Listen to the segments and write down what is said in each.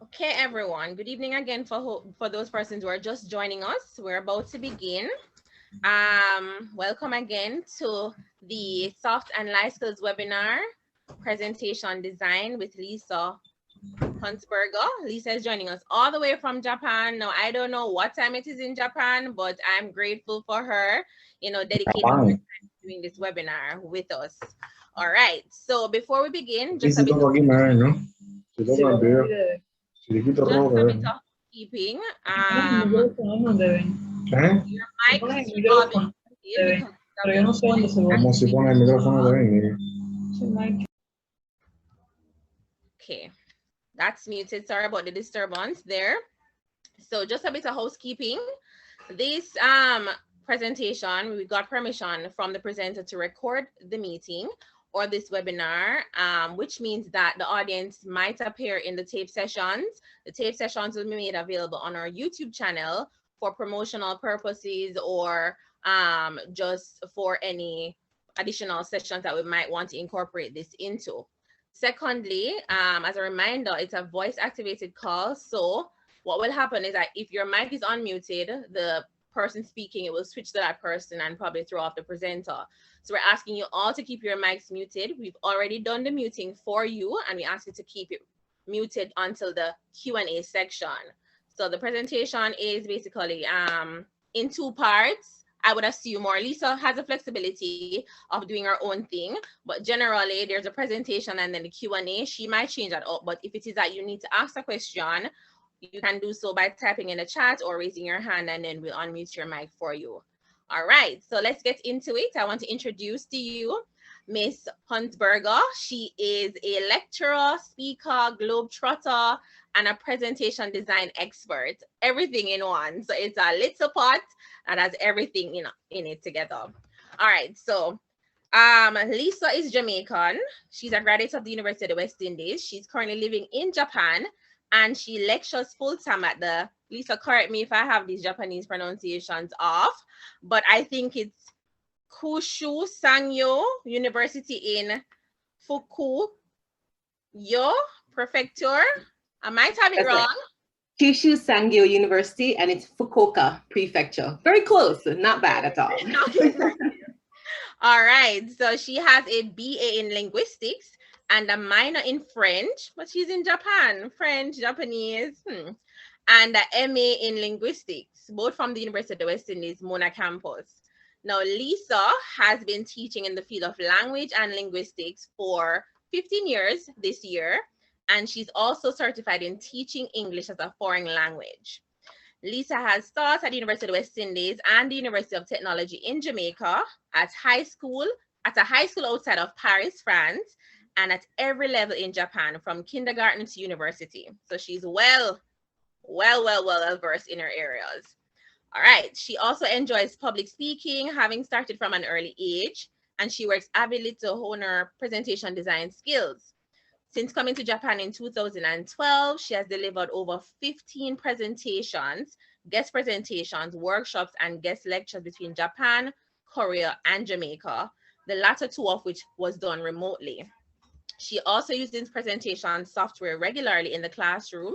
Okay, everyone. Good evening again for those persons who are just joining us. We're about to begin. Welcome again to the Soft and Light Skills webinar, Presentation Design with Lisa Hunsberger. Lisa is joining us all the way from Japan. Now, I don't know what time it is in Japan, but I'm grateful for her, dedicating her time to doing this webinar with us. All right. So before we begin, just a bit of housekeeping. Your mics should all be muted okay, that's muted. Sorry about the disturbance there. So just a bit of housekeeping. This presentation, we got permission from the presenter to record the meeting or this webinar, which means that the audience might appear in the tape sessions. The tape sessions will be made available on our YouTube channel for promotional purposes or just for any additional sessions that we might want to incorporate this into. Secondly, as a reminder, it's a voice activated call. So what will happen is that if your mic is unmuted, the person speaking, it will switch to that person and probably throw off the presenter. So we're asking you all to keep your mics muted. We've already done the muting for you, and we ask you to keep it muted until the Q&A section. So the presentation is basically in two parts. I would assume, or Lisa has a flexibility of doing her own thing, but generally there's a presentation and then the Q&A. She might change that up, but if it is that you need to ask a question, you can do so by typing in the chat or raising your hand, and then we'll unmute your mic for you. All right, so let's get into it. I want to introduce to you Miss Hunsberger. She is a lecturer, speaker, globetrotter, and a presentation design expert. Everything in one. So it's a little pot that has everything in it together. All right, so Lisa is Jamaican. She's a graduate of the University of the West Indies. She's currently living in Japan, and she lectures full-time at the, Lisa, correct me if I have these Japanese pronunciations off, but I think it's Kushu Sangyo University in Fukuoka Prefecture. I might have it wrong. Kyushu Sangyo University, and it's Fukuoka Prefecture. Very close, not bad at all. All right, so she has a BA in linguistics and a minor in French, but she's in Japan, French, Japanese, and a MA in linguistics, both from the University of the West Indies, Mona campus. Now, Lisa has been teaching in the field of language and linguistics for 15 years this year, and she's also certified in teaching English as a foreign language. Lisa has taught at the University of the West Indies and the University of Technology in Jamaica, at a high school outside of Paris, France, and at every level in Japan, from kindergarten to university. So she's well versed in her areas. All right, she also enjoys public speaking, having started from an early age, and she works avidly to hone her presentation design skills. Since coming to Japan in 2012, she has delivered over 15 presentations, guest presentations, workshops, and guest lectures between Japan, Korea, and Jamaica, the latter two of which was done remotely. She also uses presentation software regularly in the classroom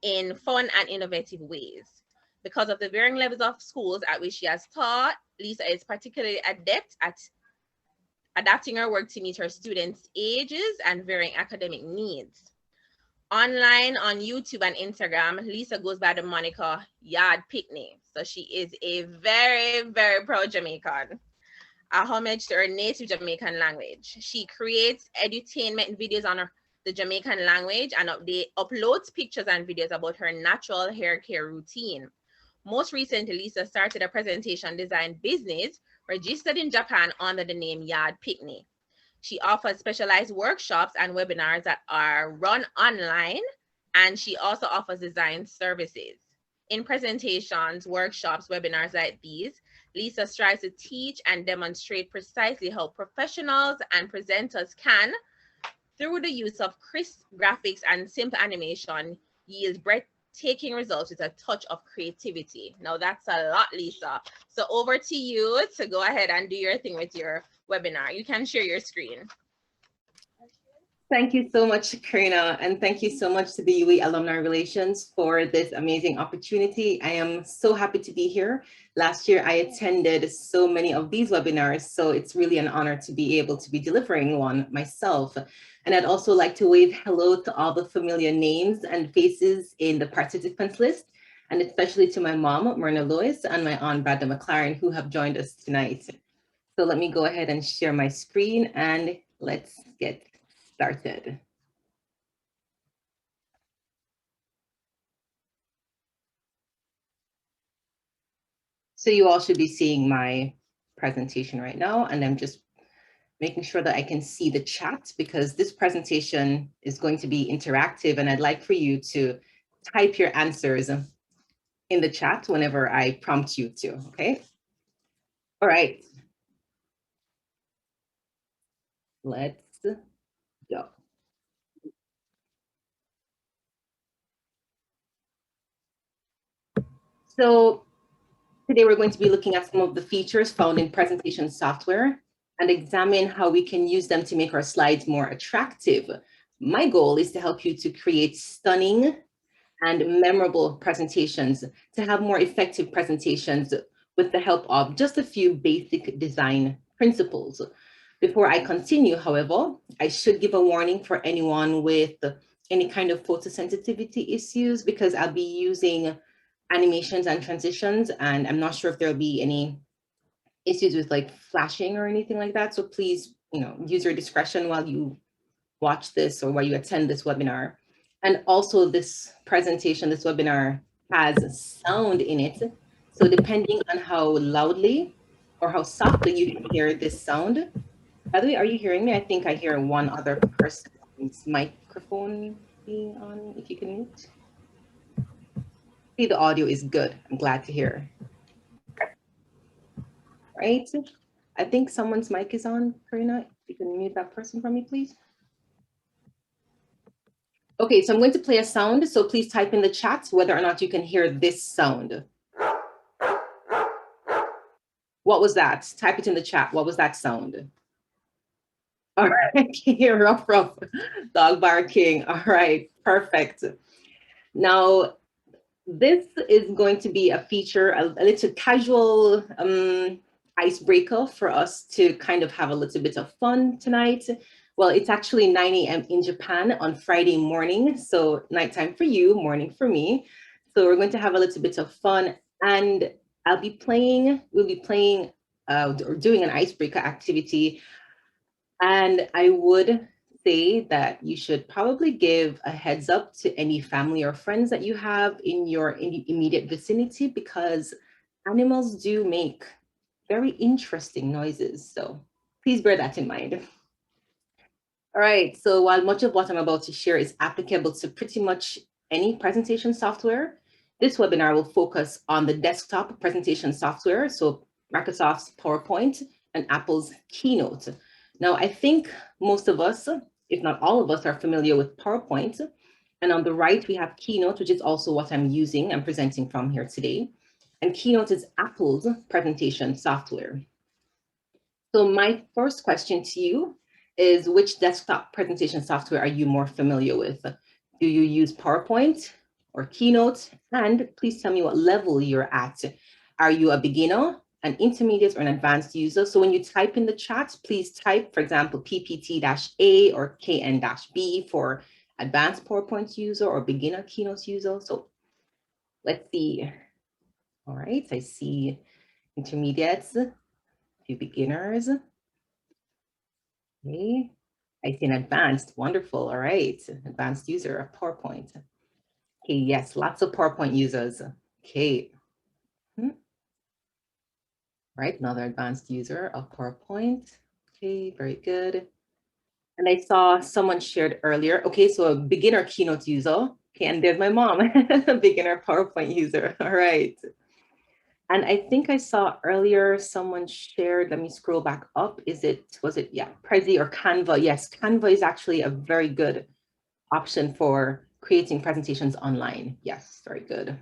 in fun and innovative ways. Because of the varying levels of schools at which she has taught, Lisa is particularly adept at adapting her work to meet her students' ages and varying academic needs. Online, on YouTube and Instagram, Lisa goes by the moniker Yard Picnic. So she is a very proud Jamaican. A homage to her native Jamaican language. She creates edutainment videos on the Jamaican language and uploads pictures and videos about her natural hair care routine. Most recently, Lisa started a presentation design business registered in Japan under the name Yard Picnic. She offers specialized workshops and webinars that are run online, and she also offers design services. In presentations, workshops, webinars like these, Lisa strives to teach and demonstrate precisely how professionals and presenters can, through the use of crisp graphics and simple animation, yield breathtaking results with a touch of creativity. Now that's a lot, Lisa. So over to you to go ahead and do your thing with your webinar. You can share your screen. Thank you so much, Karina, and thank you so much to the UE Alumni Relations for this amazing opportunity. I am so happy to be here. Last year, I attended so many of these webinars, so it's really an honor to be able to be delivering one myself. And I'd also like to wave hello to all the familiar names and faces in the participants list, and especially to my mom, Myrna Lewis, and my aunt, Brenda McLaren, who have joined us tonight. So let me go ahead and share my screen and let's get started. So you all should be seeing my presentation right now, and I'm just making sure that I can see the chat because this presentation is going to be interactive, and I'd like for you to type your answers in the chat whenever I prompt you to, okay? All right. Let's go. So today we're going to be looking at some of the features found in presentation software and examine how we can use them to make our slides more attractive. My goal is to help you to create stunning and memorable presentations, to have more effective presentations with the help of just a few basic design principles. Before I continue, however, I should give a warning for anyone with any kind of photosensitivity issues because I'll be using animations and transitions, and I'm not sure if there'll be any issues with like flashing or anything like that. So please, use your discretion while you watch this or while you attend this webinar. And also this presentation, this webinar has sound in it. So depending on how loudly or how softly you can hear this sound. By the way, are you hearing me? I think I hear one other person's microphone being on, if you can mute. See, the audio is good. I'm glad to hear. Right? I think someone's mic is on, Karina. If you can mute that person for me, please. Okay, so I'm going to play a sound, so please type in the chat whether or not you can hear this sound. What was that? Type it in the chat. What was that sound? All right, I can hear rough dog barking. All right, perfect. Now, this is going to be a feature, a little casual icebreaker for us to kind of have a little bit of fun tonight. Well, it's actually 9 a.m. in Japan on Friday morning. So nighttime for you, morning for me. So we're going to have a little bit of fun, and we'll be playing or doing an icebreaker activity. And I would say that you should probably give a heads up to any family or friends that you have in your immediate vicinity because animals do make very interesting noises. So please bear that in mind. All right, so while much of what I'm about to share is applicable to pretty much any presentation software, this webinar will focus on the desktop presentation software, so Microsoft's PowerPoint and Apple's Keynote. Now, I think most of us, if not all of us, are familiar with PowerPoint. And on the right, we have Keynote, which is also what I'm using and presenting from here today. And Keynote is Apple's presentation software. So my first question to you is, which desktop presentation software are you more familiar with? Do you use PowerPoint or Keynote? And please tell me what level you're at. Are you a beginner, an intermediate, or an advanced user? So when you type in the chat, please type, for example, PPT-A or KN-B for advanced PowerPoint user or beginner Keynote user. So let's see. All right, I see intermediates, a few beginners. Okay, I see an advanced, wonderful, all right. Advanced user of PowerPoint. Okay, yes, lots of PowerPoint users. Okay. Right, another advanced user of PowerPoint. Okay, very good. And I saw someone shared earlier. Okay, so a beginner Keynote user. Okay, and there's my mom, a beginner PowerPoint user. All right. And I think I saw earlier someone shared, let me scroll back up. Was it, yeah, Prezi or Canva? Yes, Canva is actually a very good option for creating presentations online. Yes, very good.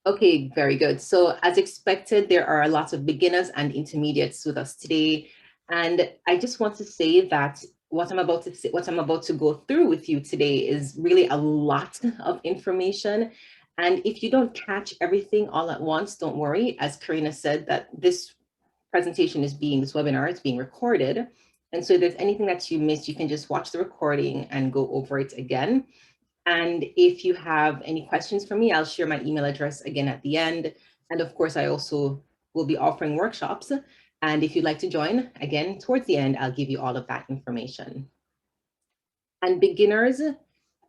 Okay, very good. So as expected, there are lots of beginners and intermediates with us today. And I just want to say that what I'm about to say, what I'm about to go through with you today is really a lot of information. And if you don't catch everything all at once, don't worry. As Karina said, that this this webinar is being recorded. And so if there's anything that you missed, you can just watch the recording and go over it again. And if you have any questions for me, I'll share my email address again at the end. And of course, I also will be offering workshops. And if you'd like to join, again, towards the end, I'll give you all of that information. And beginners,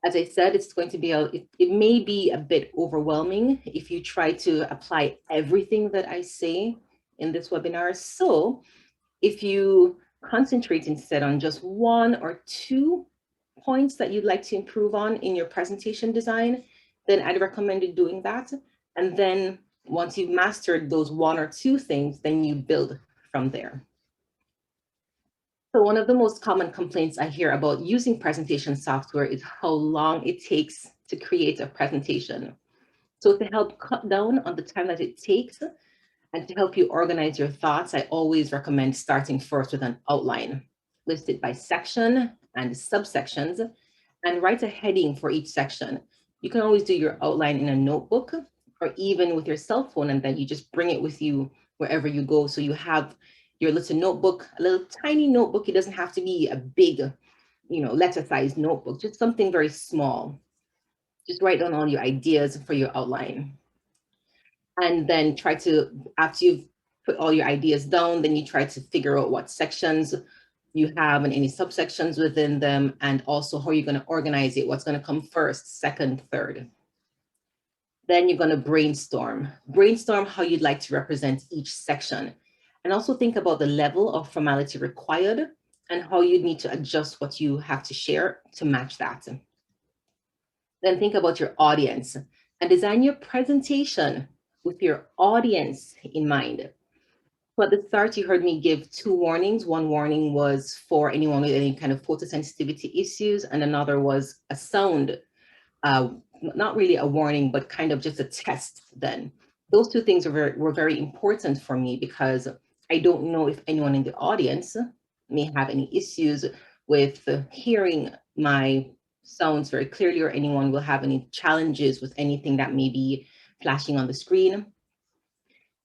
as I said, it's going to be, it may be a bit overwhelming if you try to apply everything that I say in this webinar. So if you concentrate instead on just one or two points that you'd like to improve on in your presentation design, then I'd recommend doing that. And then once you've mastered those one or two things, then you build from there. So one of the most common complaints I hear about using presentation software is how long it takes to create a presentation. So to help cut down on the time that it takes and to help you organize your thoughts, I always recommend starting first with an outline. List it by section and subsections and write a heading for each section. You can always do your outline in a notebook or even with your cell phone, and then you just bring it with you wherever you go. So you have your little notebook, a little tiny notebook. It doesn't have to be a big, letter-sized notebook, just something very small. Just write down all your ideas for your outline. And then try to, after you've put all your ideas down, then you try to figure out what sections you have and any subsections within them, and also how you're going to organize it, what's going to come first, second, third. Then you're going to brainstorm. Brainstorm how you'd like to represent each section. And also think about the level of formality required and how you need to adjust what you have to share to match that. Then think about your audience and design your presentation with your audience in mind. So at the start, you heard me give two warnings. One warning was for anyone with any kind of photosensitivity issues, and another was a sound, not really a warning, but kind of just a test then. Those two things were very important for me because I don't know if anyone in the audience may have any issues with hearing my sounds very clearly, or anyone will have any challenges with anything that may be flashing on the screen.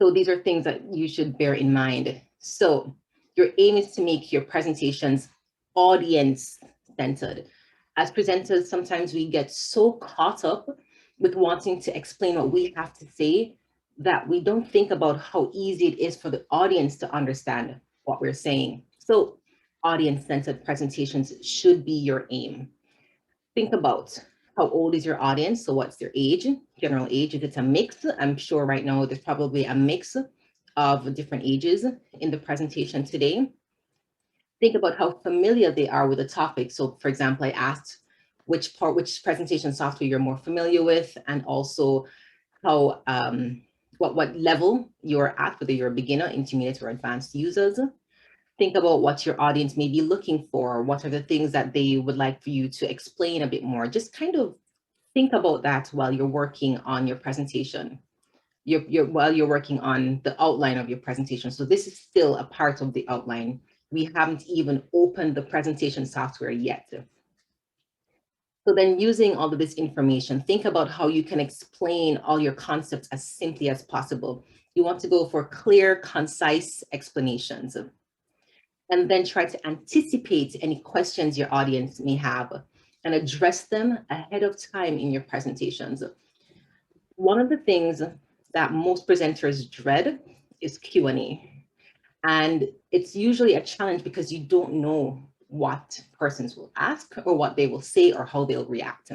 So these are things that you should bear in mind. So your aim is to make your presentations audience-centered. As presenters, sometimes we get so caught up with wanting to explain what we have to say that we don't think about how easy it is for the audience to understand what we're saying. So audience-centered presentations should be your aim. Think about how old is your audience? So what's their age, general age? If it's a mix, I'm sure right now there's probably a mix of different ages in the presentation today. Think about how familiar they are with the topic. So for example, I asked which presentation software you're more familiar with, and also how, what level you're at, whether you're a beginner, intermediate, or advanced users. Think about what your audience may be looking for. What are the things that they would like for you to explain a bit more? Just kind of think about that while you're working on your presentation. While you're working on the outline of your presentation. So this is still a part of the outline. We haven't even opened the presentation software yet. So then using all of this information, think about how you can explain all your concepts as simply as possible. You want to go for clear, concise explanations. And then try to anticipate any questions your audience may have and address them ahead of time in your presentations. One of the things that most presenters dread is Q&A. And it's usually a challenge because you don't know what persons will ask or what they will say or how they'll react.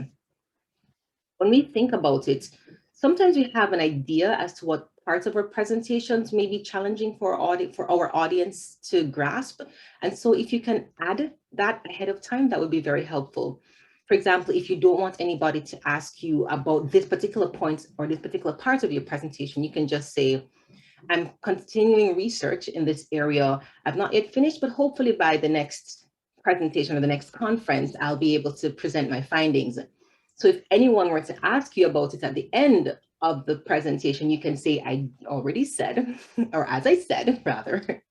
When we think about it, sometimes we have an idea as to what parts of our presentations may be challenging for our audience to grasp. And so if you can add that ahead of time, that would be very helpful. For example, if you don't want anybody to ask you about this particular point or this particular part of your presentation, you can just say, I'm continuing research in this area. I've not yet finished, but hopefully by the next presentation or the next conference, I'll be able to present my findings. So if anyone were to ask you about it at the end of the presentation, you can say, I already said, or as I said, rather,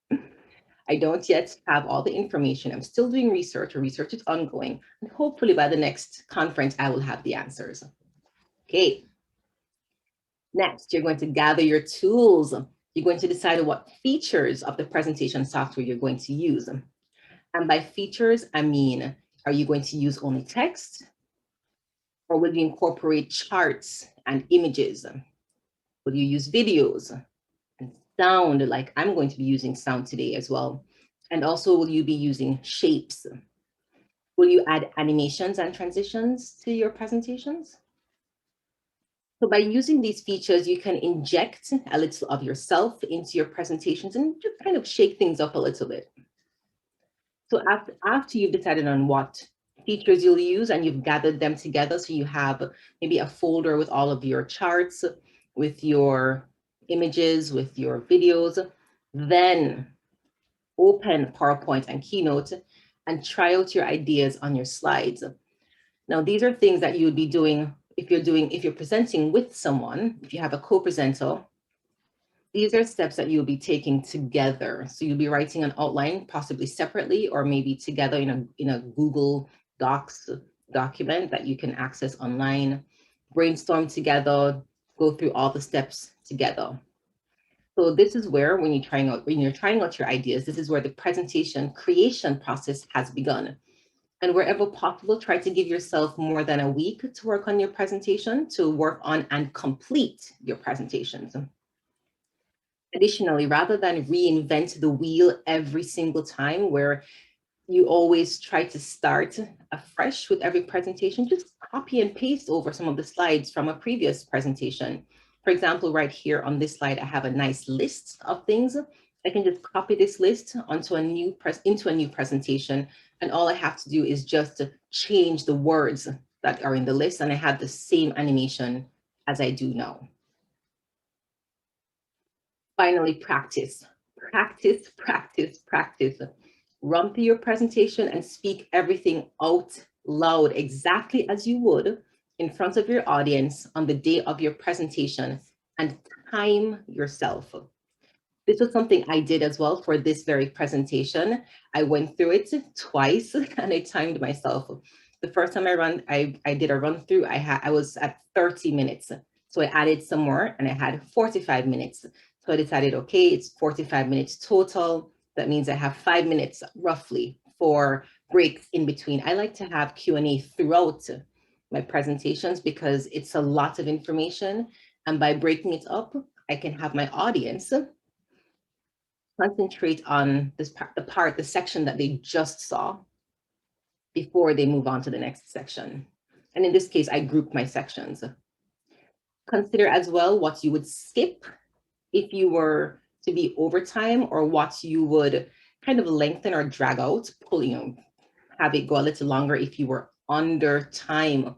I don't yet have all the information. I'm still doing research, or research is ongoing. And hopefully by the next conference, I will have the answers. Okay. Next, you're going to gather your tools. You're going to decide what features of the presentation software you're going to use. And by features, I mean, are you going to use only text? Or will you incorporate charts and images? Will you use videos and sound, like I'm going to be using sound today as well? And also, will you be using shapes? Will you add animations and transitions to your presentations? So by using these features, you can inject a little of yourself into your presentations and just kind of shake things up a little bit. So after you've decided on what features you'll use and you've gathered them together, so you have maybe a folder with all of your charts, with your images, with your videos, then open PowerPoint and Keynote and try out your ideas on your slides. Now, these are things that you would be doing if you're presenting with someone, if you have a co-presenter. These are steps that you'll be taking together. So you'll be writing an outline, possibly separately, or maybe together in a Google Docs document that you can access online. Brainstorm together, go through all the steps together. So this is where, when you're trying out your ideas, this is where the presentation creation process has begun. And wherever possible, try to give yourself more than a week to work on your presentation, to work on and complete your presentations. Additionally, rather than reinvent the wheel every single time, where you always try to start afresh with every presentation, just copy and paste over some of the slides from a previous presentation. For example, right here on this slide, I have a nice list of things. I can just copy this list into a new presentation, and all I have to do is just change the words that are in the list, and I have the same animation as I do now. Finally, practice. Practice, practice, practice. Run through your presentation and speak everything out loud, exactly as you would in front of your audience on the day of your presentation, and time yourself. This was something I did as well for this very presentation. I went through it twice and I timed myself. The first time I did a run through, I was at 30 minutes. So I added some more and I had 45 minutes. So I decided, okay, it's 45 minutes total. That means I have 5 minutes roughly for breaks in between. I like to have Q&A throughout my presentations because it's a lot of information. And by breaking it up, I can have my audience concentrate on the section that they just saw before they move on to the next section. And in this case, I grouped my sections. Consider as well what you would skip if you were to be overtime, or what you would kind of lengthen or drag out, have it go a little longer if you were under time,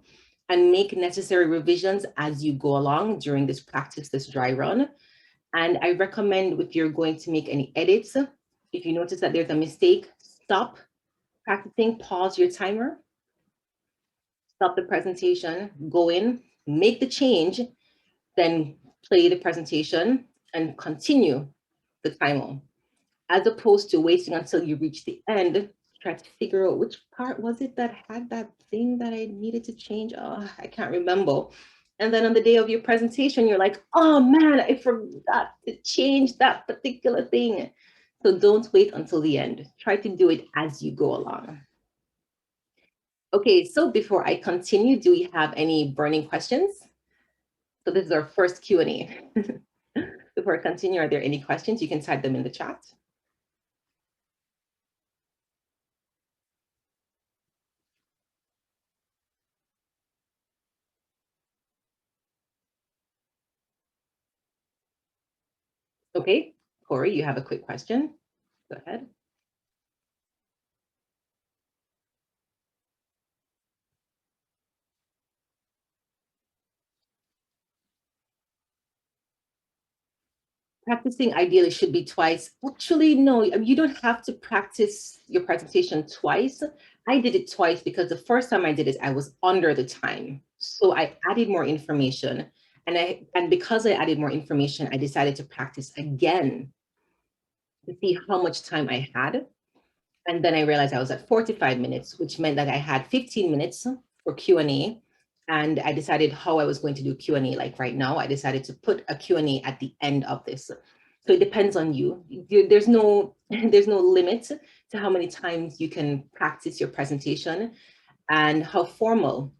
and make necessary revisions as you go along during this dry run. And I recommend, if you're going to make any edits, if you notice that there's a mistake, stop practicing, pause your timer, stop the presentation, go in, make the change, then play the presentation and continue the timer, as opposed to waiting until you reach the end to try to figure out which part was it that had that thing that I needed to change. Oh, I can't remember. And then on the day of your presentation, you're like, oh man, I forgot to change that particular thing. So don't wait until the end. Try to do it as you go along. Okay, so before I continue, do we have any burning questions? So this is our first Q&A. Before I continue, are there any questions? You can type them in the chat. Okay, Corey, you have a quick question. Go ahead. Practicing ideally should be twice. Actually, no, you don't have to practice your presentation twice. I did it twice because the first time I did it, I was under the time. So I added more information. And because I added more information, I decided to practice again. to see how much time I had. And then I realized I was at 45 minutes, which meant that I had 15 minutes for Q&A. And I decided how I was going to do Q&A. Like right now, I decided to put a Q&A at the end of this. So it depends on you. There's no limit to how many times you can practice your presentation and how formal.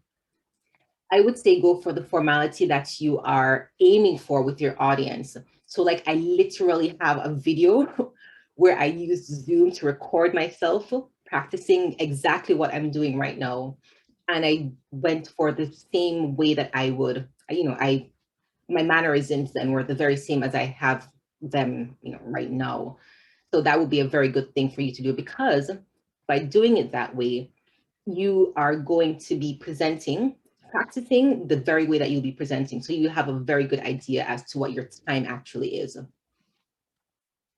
I would say go for the formality that you are aiming for with your audience. So like I literally have a video where I use Zoom to record myself practicing exactly what I'm doing right now. And I went for the same way that I would, my mannerisms then were the very same as I have them, right now. So that would be a very good thing for you to do, because by doing it that way, you are going to be practicing the very way that you'll be presenting. So you have a very good idea as to what your time actually is.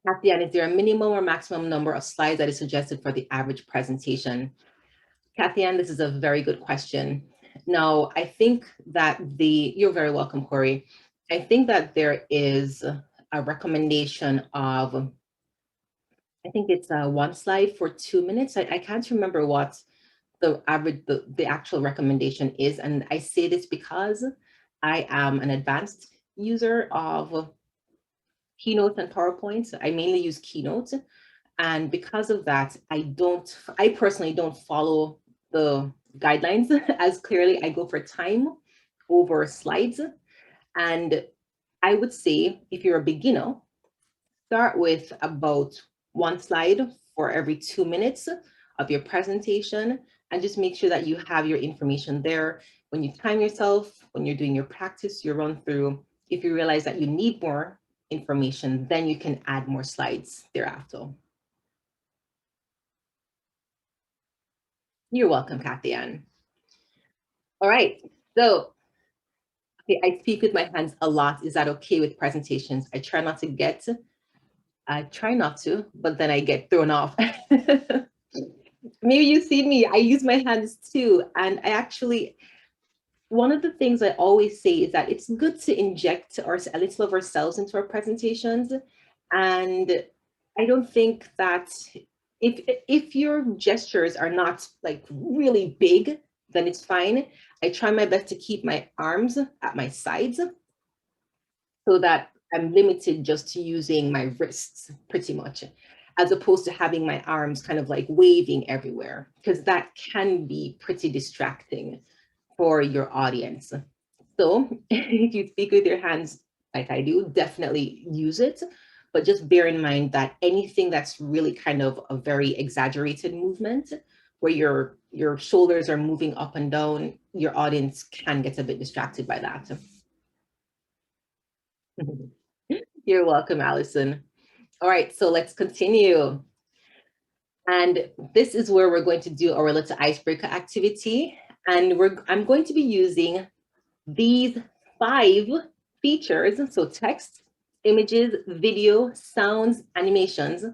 At the end, is there a minimum or maximum number of slides that is suggested for the average presentation? Kathy Ann, this is a very good question. Now, I think that you're very welcome, Corey. I think that there is a recommendation of, I think it's 1 slide for 2 minutes. I can't remember what the average, the actual recommendation is. And I say this because I am an advanced user of Keynote and PowerPoint. I mainly use Keynote. And because of that, I personally don't follow the guidelines as clearly. I go for time over slides. And I would say if you're a beginner, start with about 1 slide for every 2 minutes of your presentation, and just make sure that you have your information there. When you time yourself, when you're doing your practice, your run through, if you realize that you need more information, then you can add more slides thereafter. You're welcome, Kathy Ann. All right, so okay, I speak with my hands a lot. Is that okay with presentations? I try not to, but then I get thrown off. Maybe you see me, I use my hands too. And I actually, one of the things I always say is that it's good to inject a little of ourselves into our presentations. And I don't think that if your gestures are not like really big, then it's fine. I try my best to keep my arms at my sides so that I'm limited just to using my wrists pretty much, as opposed to having my arms kind of like waving everywhere, because that can be pretty distracting for your audience. So if you speak with your hands like I do, definitely use it. But just bear in mind that anything that's really kind of a very exaggerated movement, where your shoulders are moving up and down, your audience can get a bit distracted by that. You're welcome, Allison. All right, so let's continue. And this is where we're going to do our little icebreaker activity. And I'm going to be using these 5 features, so text, images, video, sounds, animations,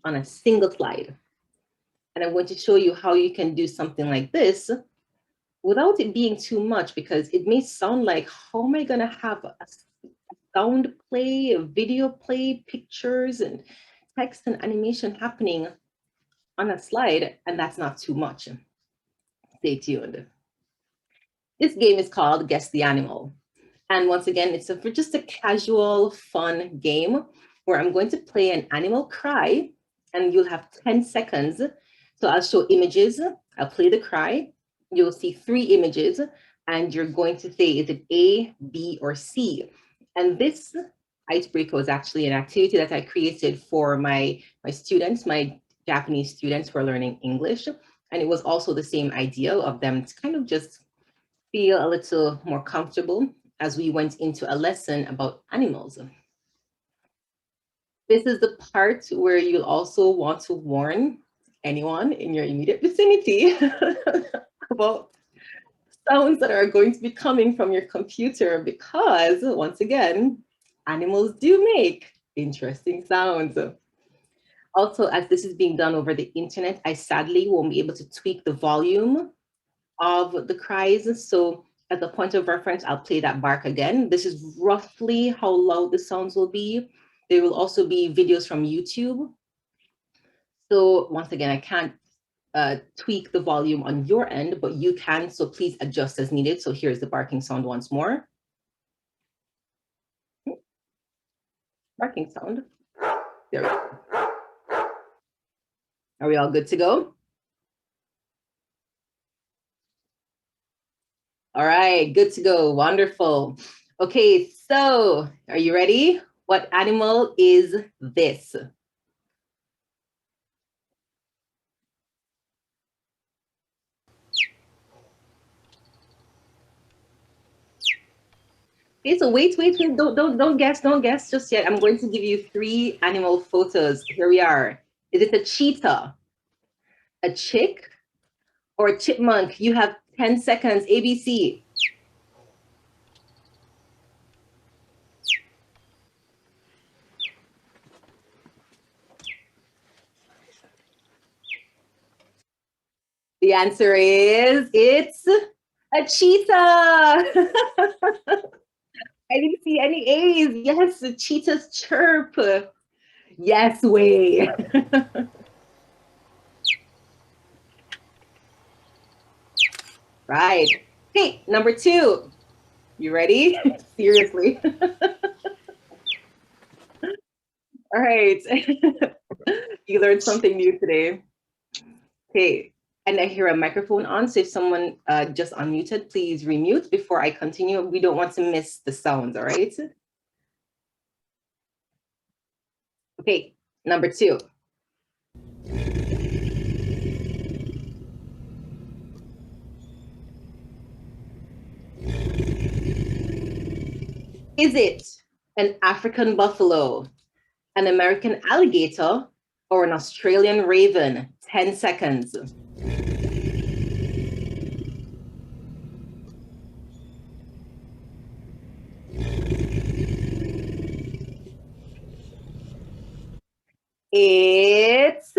on a single slide. And I'm going to show you how you can do something like this without it being too much, because it may sound like, how am I going to have a sound play, a video play, pictures and text and animation happening on a slide, and that's not too much. Stay tuned. This game is called Guess the Animal. And once again, it's just a casual, fun game where I'm going to play an animal cry, and you'll have 10 seconds. So I'll show images, I'll play the cry, you'll see 3 images, and you're going to say, is it A, B, or C? And this icebreaker was actually an activity that I created for my students, my Japanese students who are learning English. And it was also the same idea of them to kind of just feel a little more comfortable as we went into a lesson about animals. This is the part where you'll also want to warn anyone in your immediate vicinity about sounds that are going to be coming from your computer, because once again, animals do make interesting sounds. Also, as this is being done over the internet, I sadly won't be able to tweak the volume of the cries. So as a point of reference, I'll play that bark again. This is roughly how loud the sounds will be. There will also be videos from YouTube. So once again, I can't tweak the volume on your end, but you can, so please adjust as needed. So here's the barking sound once more. Barking sound. There we go. Are we all good to go? All right, good to go, wonderful. Okay, so are you ready? What animal is this? Okay, so wait, don't guess just yet. I'm going to give you 3 animal photos. Here we are. Is it a cheetah, a chick, or a chipmunk? You have 10 seconds, ABC. The answer is, it's a cheetah. I didn't see any A's. Yes, the cheetah's chirp. Yes, way. Right. Okay, number 2. You ready? Seriously. All right. You learned something new today. Okay, and I hear a microphone on, so if someone just unmuted, please remute before I continue. We don't want to miss the sounds, all right? Okay, number 2. Is it an African buffalo, an American alligator, or an Australian raven? 10 seconds. It's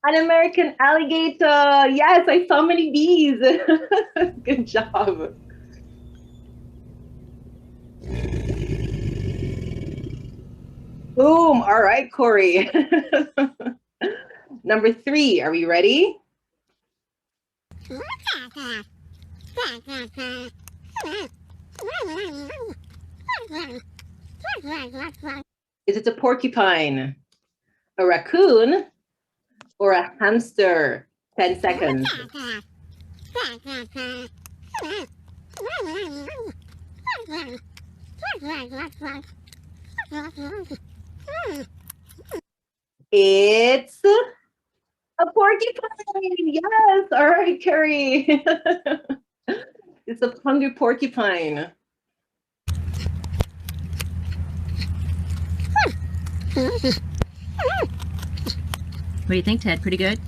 an American alligator. Yes, I saw many bees. Good job. Boom. All right, Corey. Number 3, are we ready? Is it a porcupine, a raccoon, or a hamster? 10 seconds. It's a porcupine. Yes. All right, Carrie. It's a hungry porcupine. What do you think, Ted? Pretty good?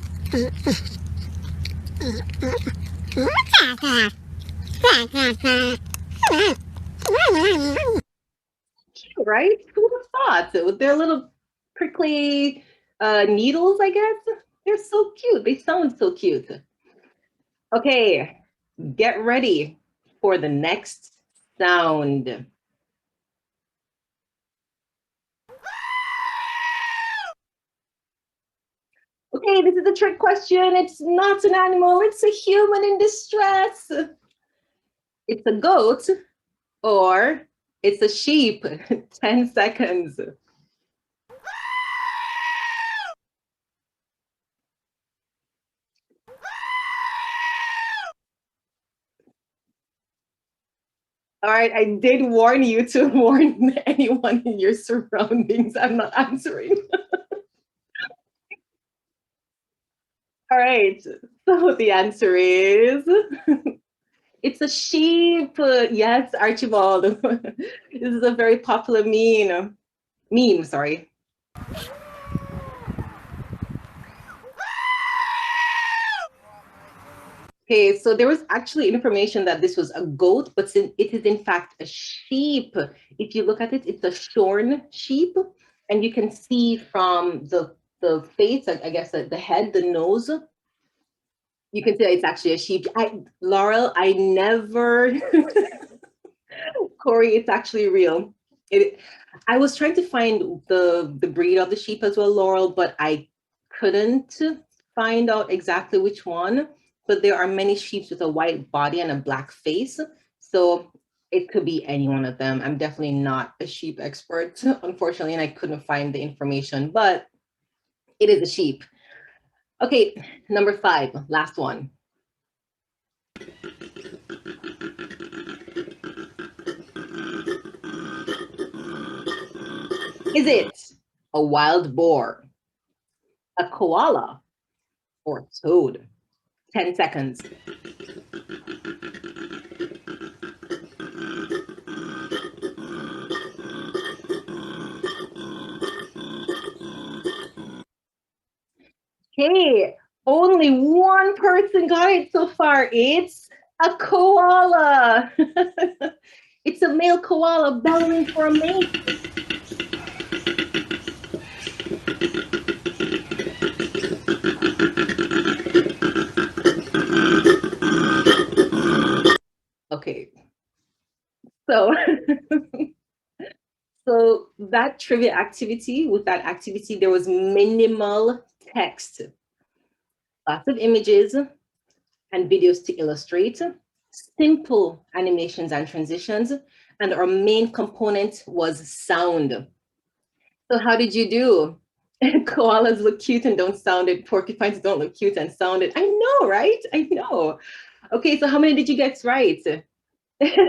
Cute, right? Who would have thought? With their little prickly needles, I guess. They're so cute. They sound so cute. Okay, get ready for the next sound. Okay, this is a trick question. It's not an animal, it's a human in distress. It's a goat or it's a sheep. 10 seconds. All right, I did warn you to warn anyone in your surroundings. I'm not answering. All right, so the answer is, it's a sheep. Yes, Archibald. This is a very popular meme, sorry. Okay, so there was actually information that this was a goat, but it is in fact a sheep. If you look at it, it's a shorn sheep, and you can see from the face, I guess the head, the nose, you can say it's actually a sheep. Laurel, I never, Corey, it's actually real. I was trying to find the breed of the sheep as well, Laurel, but I couldn't find out exactly which one. But there are many sheep with a white body and a black face. So it could be any one of them. I'm definitely not a sheep expert, unfortunately, and I couldn't find the information, but it is a sheep. Okay, number 5, last one. Is it a wild boar, a koala, or a toad? 10 seconds. Okay, only one person got it so far. It's a koala. It's a male koala bellowing for a mate. Okay, so so that trivia activity, with that activity, there was minimal text, lots of images and videos to illustrate, simple animations and transitions, and our main component was sound. So how did you do? Koalas look cute and don't sound it. Porcupines don't look cute and sound it. I know, right? I know. Okay, so how many did you get right?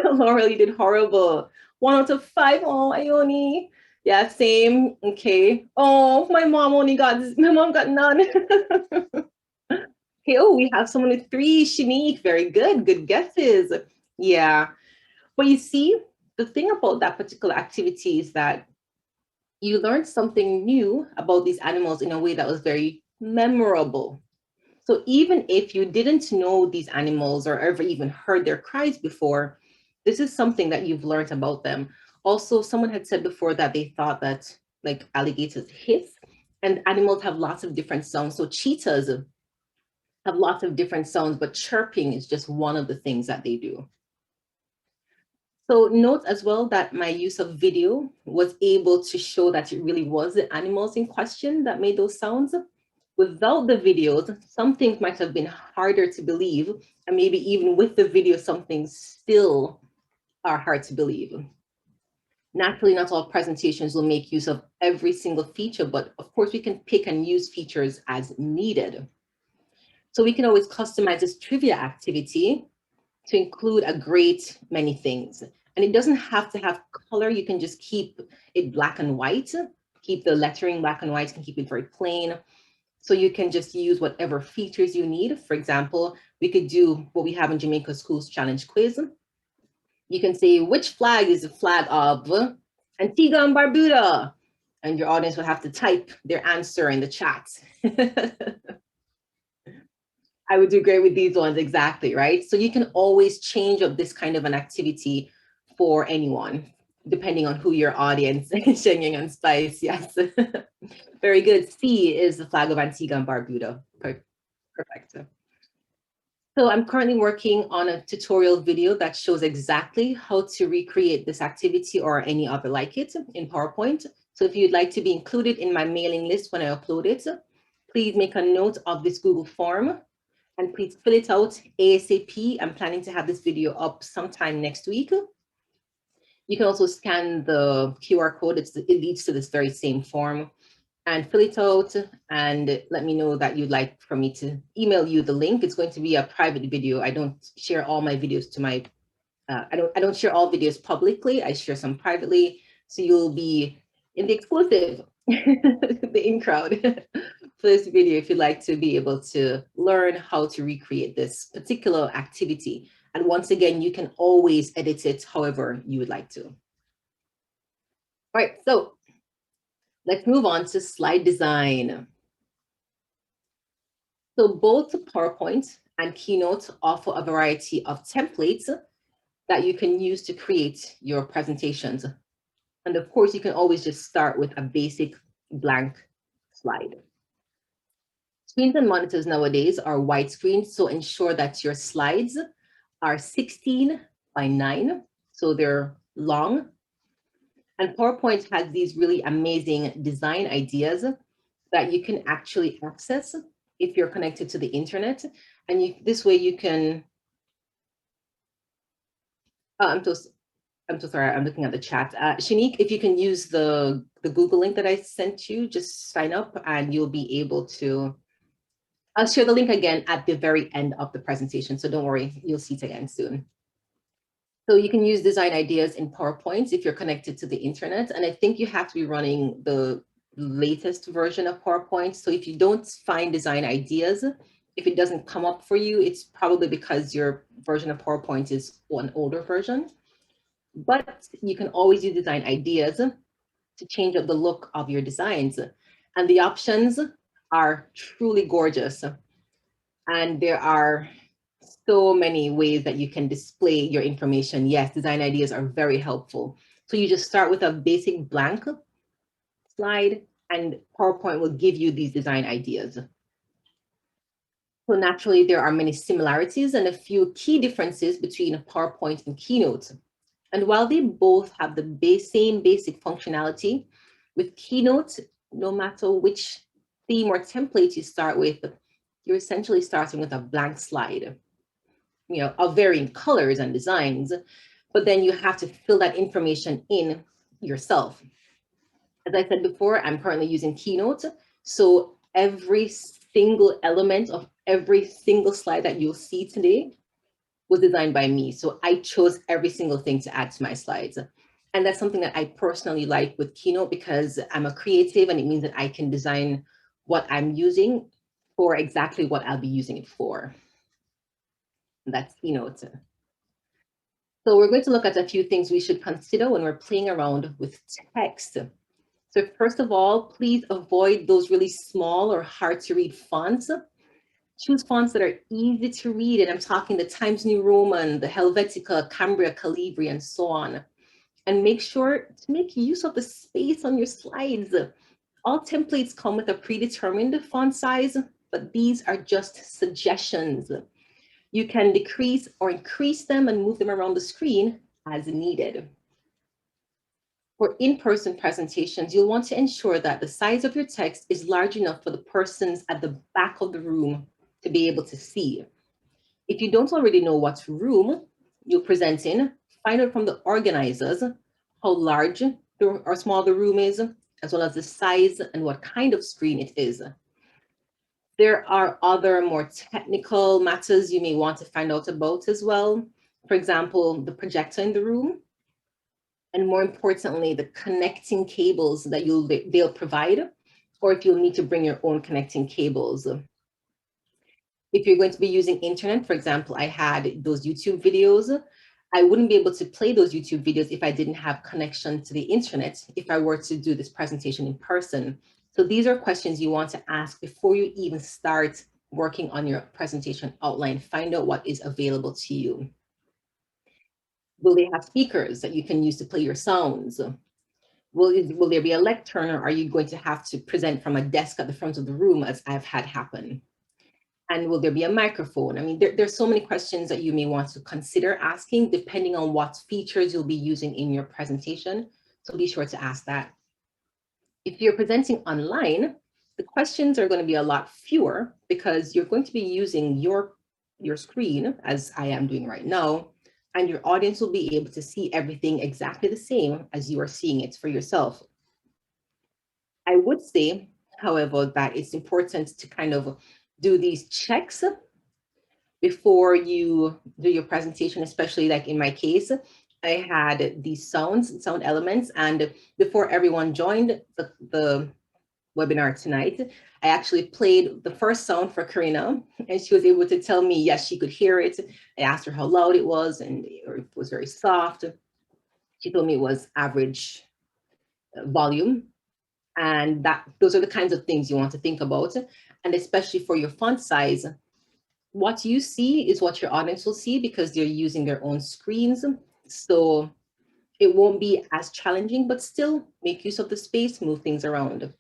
Laurel, you did horrible. 1 out of 5. Oh, Ione. Yeah, same. Okay. Oh, my mom got none. Okay, oh, we have someone with 3. Shanique, very good. Good guesses. Yeah. But you see, the thing about that particular activity is that you learned something new about these animals in a way that was very memorable. So even if you didn't know these animals or ever even heard their cries before, this is something that you've learned about them. Also, someone had said before that they thought that like alligators hiss, and animals have lots of different sounds. So cheetahs have lots of different sounds, but chirping is just one of the things that they do. So note as well that my use of video was able to show that it really was the animals in question that made those sounds. Without the videos, some things might have been harder to believe, and maybe even with the video, some things still are hard to believe. Naturally, not all presentations will make use of every single feature, but of course we can pick and use features as needed. So we can always customize this trivia activity to include a great many things. And it doesn't have to have color. You can just keep it black and white, keep the lettering black and white, you can keep it very plain. So you can just use whatever features you need. For example, we could do what we have in Jamaica Schools Challenge Quiz. You can say, which flag is the flag of Antigua and Barbuda? And your audience will have to type their answer in the chat. I would do great with these ones, exactly, right? So you can always change up this kind of an activity for anyone, depending on who your audience is. Shenging and Spice, yes. Very good. C is the flag of Antigua and Barbuda. Perfect. So I'm currently working on a tutorial video that shows exactly how to recreate this activity or any other like it in PowerPoint. So if you'd like to be included in my mailing list when I upload it, please make a note of this Google form and please fill it out ASAP. I'm planning to have this video up sometime next week. You can also scan the QR code. It leads to this very same form, and fill it out and let me know that you'd like for me to email you the link. It's going to be a private video. I don't share all my videos to my, I don't share all videos publicly. I share some privately. So you'll be in the exclusive, the in crowd for this video if you'd like to be able to learn how to recreate this particular activity. And once again, you can always edit it however you would like to. All right, so let's move on to slide design. So both PowerPoint and Keynote offer a variety of templates that you can use to create your presentations. And of course, you can always just start with a basic blank slide. Screens and monitors nowadays are widescreen, so ensure that your slides are 16 by 9, so they're long. And PowerPoint has these really amazing design ideas that you can actually access if you're connected to the internet. And this way you can, I'm so sorry, I'm looking at the chat. Shanique, if you can use the Google link that I sent you, just sign up and you'll be able to, I'll share the link again at the very end of the presentation. So don't worry, you'll see it again soon. So you can use design ideas in PowerPoint if you're connected to the internet. And I think you have to be running the latest version of PowerPoint. So if you don't find design ideas, if it doesn't come up for you, it's probably because your version of PowerPoint is an older version. But you can always use design ideas to change up the look of your designs. And the options are truly gorgeous. And there are so many ways that you can display your information. Yes, design ideas are very helpful. So you just start with a basic blank slide and PowerPoint will give you these design ideas. So naturally, there are many similarities and a few key differences between PowerPoint and Keynote. And while they both have the same basic functionality, with Keynote, no matter which theme or template you start with, you're essentially starting with a blank slide, of varying colors and designs, but then you have to fill that information in yourself. As I said before, I'm currently using Keynote, so every single element of every single slide that you'll see today was designed by me. So I chose every single thing to add to my slides. And that's something that I personally like with Keynote because I'm a creative and it means that I can design what I'm using for exactly what I'll be using it for. And that's Keynote. So we're going to look at a few things we should consider when we're playing around with text. So first of all, please avoid those really small or hard to read fonts. Choose fonts that are easy to read, and I'm talking the Times New Roman, the Helvetica, Cambria, Calibri, and so on. And make sure to make use of the space on your slides. All templates come with a predetermined font size, but these are just suggestions. You can decrease or increase them and move them around the screen as needed. For in-person presentations, you'll want to ensure that the size of your text is large enough for the persons at the back of the room to be able to see. If you don't already know what room you'll present in, find out from the organizers how large or small the room is, as well as the size and what kind of screen it is. There are other more technical matters you may want to find out about as well. For example, the projector in the room, and more importantly, the connecting cables that they'll provide, or if you'll need to bring your own connecting cables. If you're going to be using internet, for example, I had those YouTube videos. I wouldn't be able to play those YouTube videos if I didn't have connection to the internet, if I were to do this presentation in person. So these are questions you want to ask before you even start working on your presentation outline. Find out what is available to you. Will they have speakers that you can use to play your sounds? Will there be a lectern, or are you going to have to present from a desk at the front of the room, as I've had happen? And will there be a microphone? I mean, there's so many questions that you may want to consider asking depending on what features you'll be using in your presentation. So be sure to ask that. If you're presenting online, the questions are going to be a lot fewer because you're going to be using your screen, as I am doing right now, and your audience will be able to see everything exactly the same as you are seeing it for yourself. I would say, however, that it's important to kind of do these checks before you do your presentation, especially like in my case, I had these sound elements, and before everyone joined the webinar tonight, I actually played the first sound for Karina, and she was able to tell me, yes, she could hear it. I asked her how loud it was, and it was very soft. She told me it was average volume. And those are the kinds of things you want to think about. And especially for your font size, what you see is what your audience will see because they're using their own screens. So it won't be as challenging, but still make use of the space, move things around.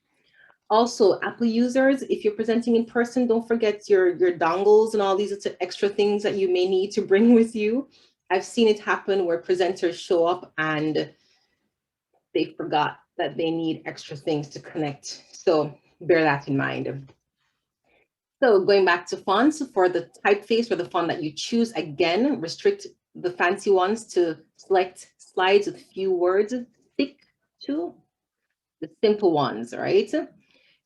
Also, Apple users, if you're presenting in person, don't forget your dongles and all these extra things that you may need to bring with you. I've seen it happen where presenters show up and they forgot that they need extra things to connect. So bear that in mind. So going back to fonts, for the typeface or the font that you choose, again, restrict the fancy ones to select slides with few words, stick to the simple ones, right?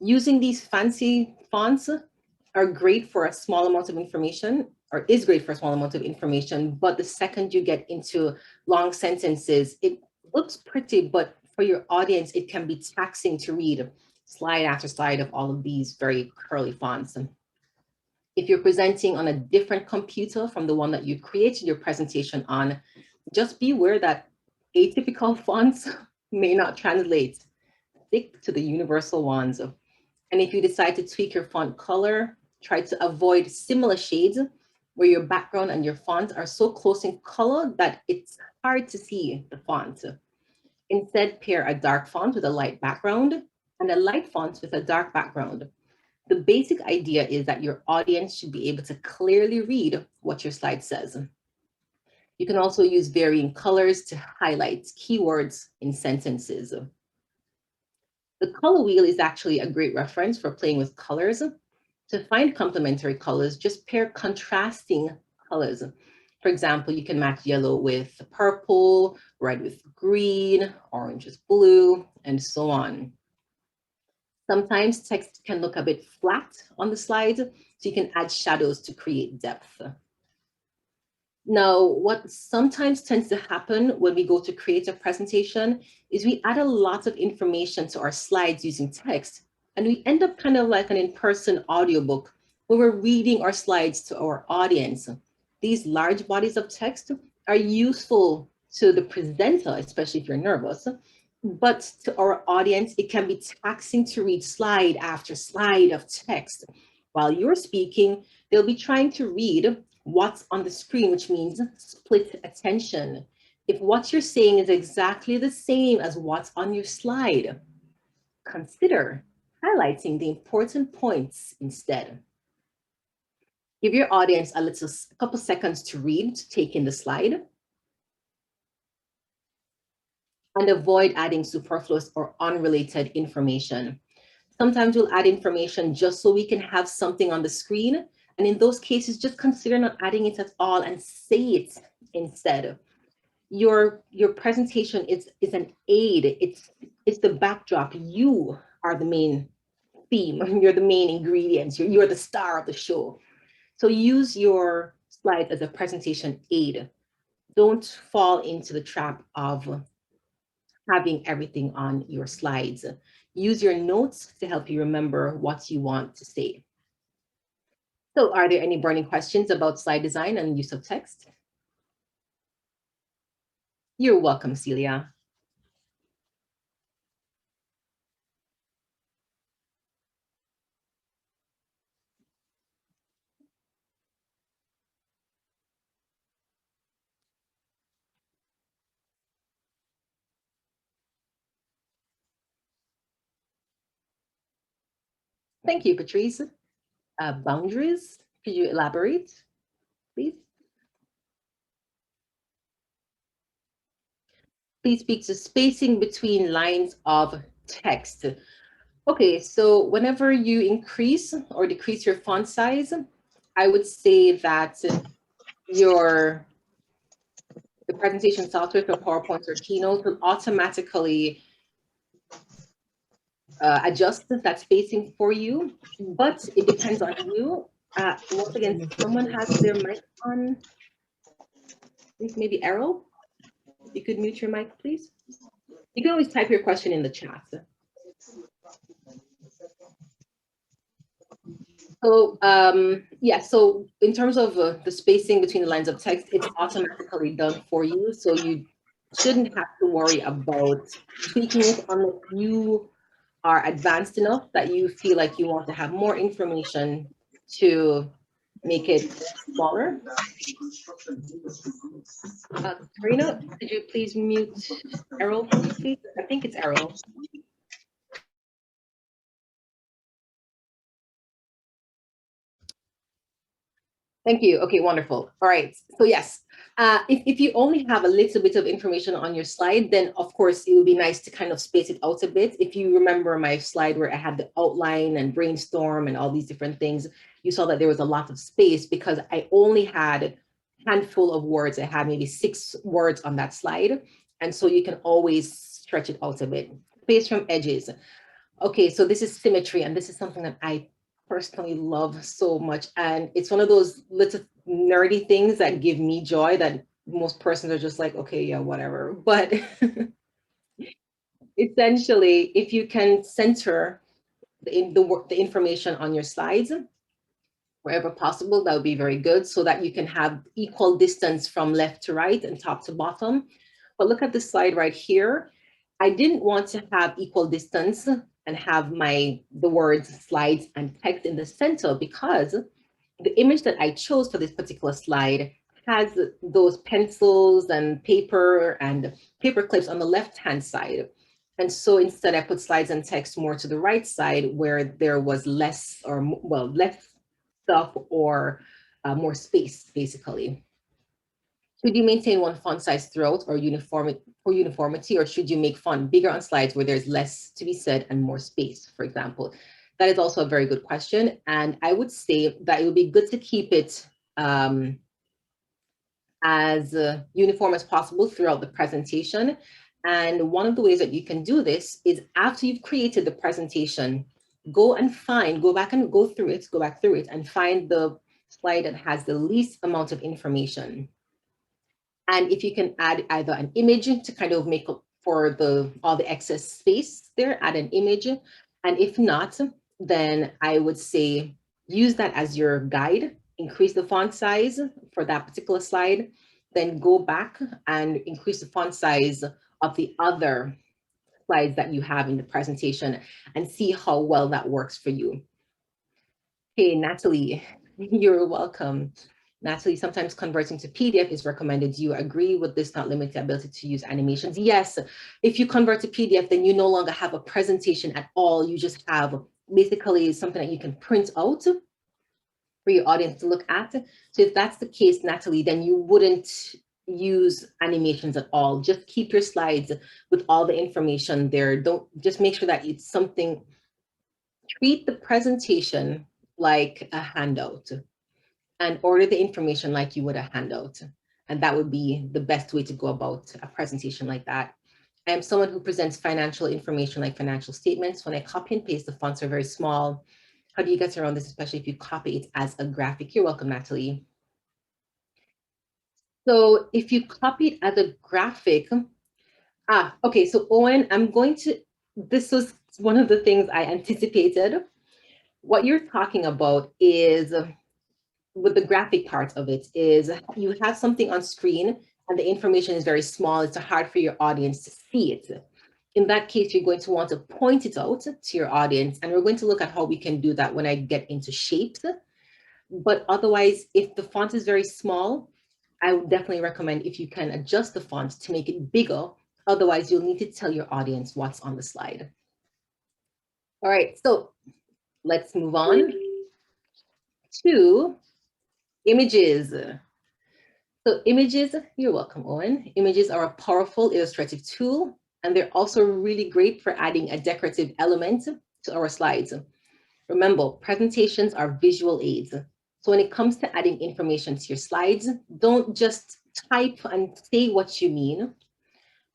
Using these fancy fonts are great for a small amount of information, or is great for a small amount of information, but the second you get into long sentences, it looks pretty, but for your audience, it can be taxing to read slide after slide of all of these very curly fonts. If you're presenting on a different computer from the one that you created your presentation on, just be aware that atypical fonts may not translate. Stick to the universal ones. And if you decide to tweak your font color, try to avoid similar shades where your background and your font are so close in color that it's hard to see the font. Instead, pair a dark font with a light background and a light font with a dark background. The basic idea is that your audience should be able to clearly read what your slide says. You can also use varying colors to highlight keywords in sentences. The color wheel is actually a great reference for playing with colors. To find complementary colors, just pair contrasting colors. For example, you can match yellow with purple, red with green, orange with blue, and so on. Sometimes text can look a bit flat on the slide, so you can add shadows to create depth. Now, what sometimes tends to happen when we go to create a presentation is we add a lot of information to our slides using text, and we end up kind of like an in-person audiobook where we're reading our slides to our audience. These large bodies of text are useful to the presenter, especially if you're nervous, but to our audience, it can be taxing to read slide after slide of text. While you're speaking, they'll be trying to read what's on the screen, which means split attention. If what you're saying is exactly the same as what's on your slide, consider highlighting the important points instead. Give your audience a couple seconds to read, to take in the slide, and avoid adding superfluous or unrelated information. Sometimes we'll add information just so we can have something on the screen. And in those cases, just consider not adding it at all and say it instead. Your presentation is an aid. It's the backdrop. You are the main theme. You're the main ingredients. You're the star of the show. So use your slides as a presentation aid. Don't fall into the trap of having everything on your slides. Use your notes to help you remember what you want to say. So are there any burning questions about slide design and use of text? You're welcome, Celia. Thank you, Patrice. Boundaries, could you elaborate, please? Please speak to spacing between lines of text. Okay, so whenever you increase or decrease your font size, I would say that the presentation software for PowerPoint or Keynote will automatically adjust that spacing for you, but it depends on you. Once again, someone has their mic on. I think maybe Errol. You could mute your mic, please. You can always type your question in the chat. So yeah, so in terms of the spacing between the lines of text, it's automatically done for you. So you shouldn't have to worry about tweaking it unless you are advanced enough that you feel like you want to have more information to make it smaller. Karina, could you please mute Errol for me, please? I think it's Errol. Thank you. Okay, wonderful. All right. So yes, if you only have a little bit of information on your slide, then of course it would be nice to kind of space it out a bit. If you remember my slide where I had the outline and brainstorm and all these different things, you saw that there was a lot of space because I only had a handful of words. I had maybe 6 words on that slide. And so you can always stretch it out a bit. Space from edges. Okay, so this is symmetry, and this is something that I personally love so much. And it's one of those little nerdy things that give me joy that most persons are just like, okay, yeah, whatever. But essentially, if you can center the information on your slides wherever possible, that would be very good so that you can have equal distance from left to right and top to bottom. But look at this slide right here. I didn't want to have equal distance and have the words, slides, and text in the center because the image that I chose for this particular slide has those pencils and paper clips on the left-hand side. And so instead I put slides and text more to the right side where there was less stuff or more space, basically. Should you maintain one font size throughout or uniformity, or should you make font bigger on slides where there's less to be said and more space, for example? That is also a very good question. And I would say that it would be good to keep it as uniform as possible throughout the presentation. And one of the ways that you can do this is after you've created the presentation, go back through it and find the slide that has the least amount of information. And if you can add either an image to kind of make up for all the excess space there, add an image. And if not, then I would say use that as your guide, increase the font size for that particular slide, then go back and increase the font size of the other slides that you have in the presentation and see how well that works for you. Hey, Natalie, you're welcome. Natalie, sometimes converting to PDF is recommended. Do you agree with this not limit the ability to use animations? Yes, if you convert to PDF, then you no longer have a presentation at all. You just have basically something that you can print out for your audience to look at. So if that's the case, Natalie, then you wouldn't use animations at all. Just keep your slides with all the information there. Just make sure that it's something, treat the presentation like a handout and order the information like you would a handout. And that would be the best way to go about a presentation like that. I am someone who presents financial information like financial statements. When I copy and paste, the fonts are very small. How do you get around this, especially if you copy it as a graphic? You're welcome, Natalie. So if you copy it as a graphic, okay, so Owen, this was one of the things I anticipated. What you're talking about is, with the graphic part of it, is you have something on screen and the information is very small. It's hard for your audience to see it. In that case, you're going to want to point it out to your audience, and we're going to look at how we can do that when I get into shapes. But otherwise, if the font is very small, I would definitely recommend if you can adjust the font to make it bigger. Otherwise, you'll need to tell your audience what's on the slide. All right, so let's move on to images. So images, you're welcome, Owen. Images are a powerful illustrative tool, and they're also really great for adding a decorative element to our slides. Remember, presentations are visual aids. So when it comes to adding information to your slides, don't just type and say what you mean.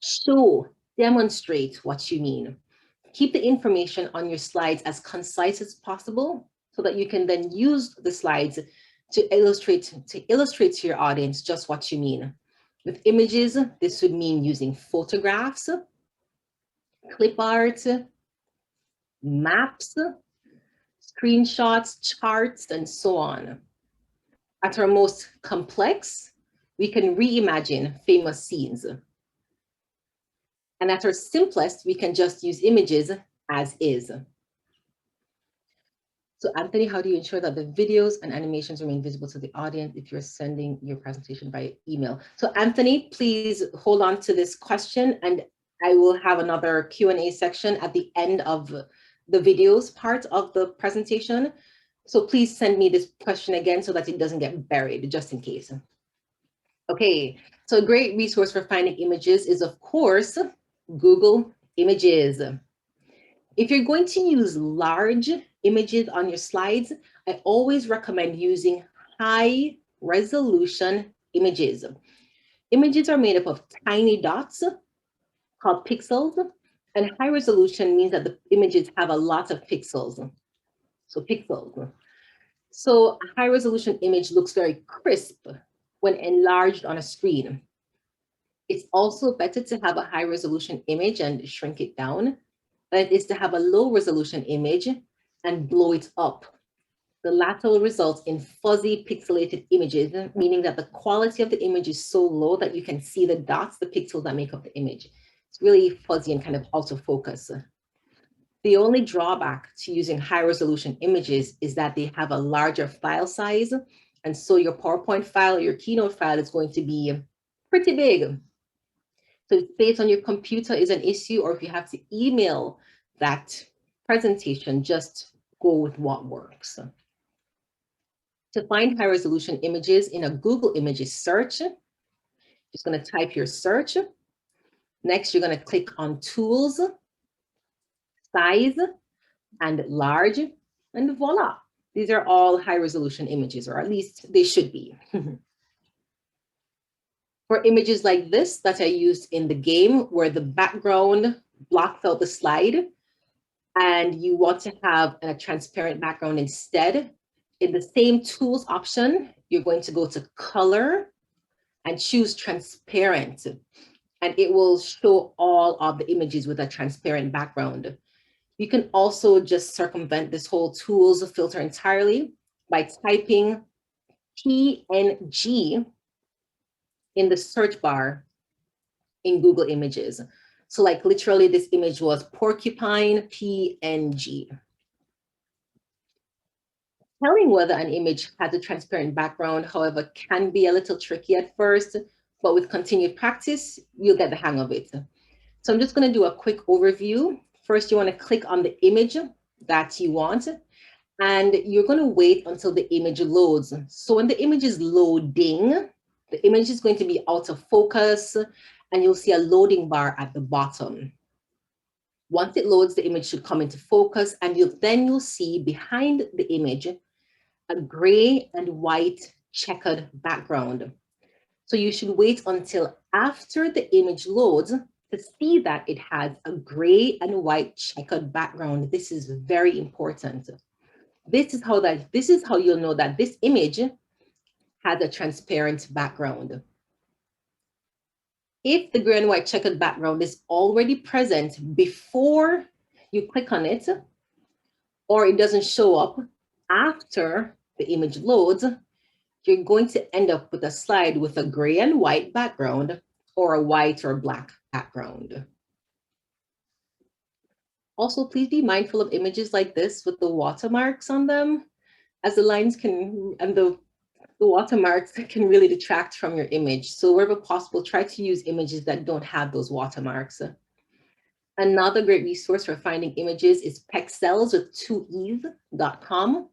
Show, demonstrate what you mean. Keep the information on your slides as concise as possible so that you can then use the slides to illustrate to your audience just what you mean. With images, this would mean using photographs, clip art, maps, screenshots, charts, and so on. At our most complex, we can reimagine famous scenes. And at our simplest, we can just use images as is. So Anthony, how do you ensure that the videos and animations remain visible to the audience if you're sending your presentation by email? So Anthony, please hold on to this question, and I will have another Q&A section at the end of the videos part of the presentation. So please send me this question again so that it doesn't get buried, just in case. Okay, so a great resource for finding images is, of course, Google Images. If you're going to use large images on your slides, I always recommend using high resolution images. Images are made up of tiny dots called pixels, and high resolution means that the images have a lot of pixels. So pixels. So a high resolution image looks very crisp when enlarged on a screen. It's also better to have a high resolution image and shrink it down than it is to have a low resolution image and blow it up. The latter will result in fuzzy pixelated images, meaning that the quality of the image is so low that you can see the dots, the pixels that make up the image. It's really fuzzy and kind of out of focus. The only drawback to using high resolution images is that they have a larger file size. And so your PowerPoint file or your Keynote file is going to be pretty big. So if space on your computer is an issue, or if you have to email that presentation, just go with what works. To find high resolution images in a Google Images search, just going to type your search. Next, you're going to click on Tools, Size, and Large, and voila. These are all high resolution images, or at least they should be. For images like this that I used in the game, where the background blocks out the slide, and you want to have a transparent background instead, in the same tools option, you're going to go to Color and choose Transparent, and it will show all of the images with a transparent background. You can also just circumvent this whole tools filter entirely by typing PNG in the search bar in Google Images. So like literally this image was porcupine PNG. Telling whether an image has a transparent background, however, can be a little tricky at first, but with continued practice, you'll get the hang of it. So I'm just going to do a quick overview. First, you want to click on the image that you want, and you're going to wait until the image loads. So when the image is loading, the image is going to be out of focus, and you'll see a loading bar at the bottom. Once it loads, the image should come into focus, and you'll see behind the image a gray and white checkered background. So you should wait until after the image loads to see that it has a gray and white checkered background. This is very important. This is how you'll know that this image has a transparent background. If the gray and white checkered background is already present before you click on it, or it doesn't show up after the image loads, you're going to end up with a slide with a gray and white background or a white or black background. Also, please be mindful of images like this with the watermarks on them, as the lines and the watermarks can really detract from your image. So wherever possible, try to use images that don't have those watermarks. Another great resource for finding images is Pexels with 2es.com.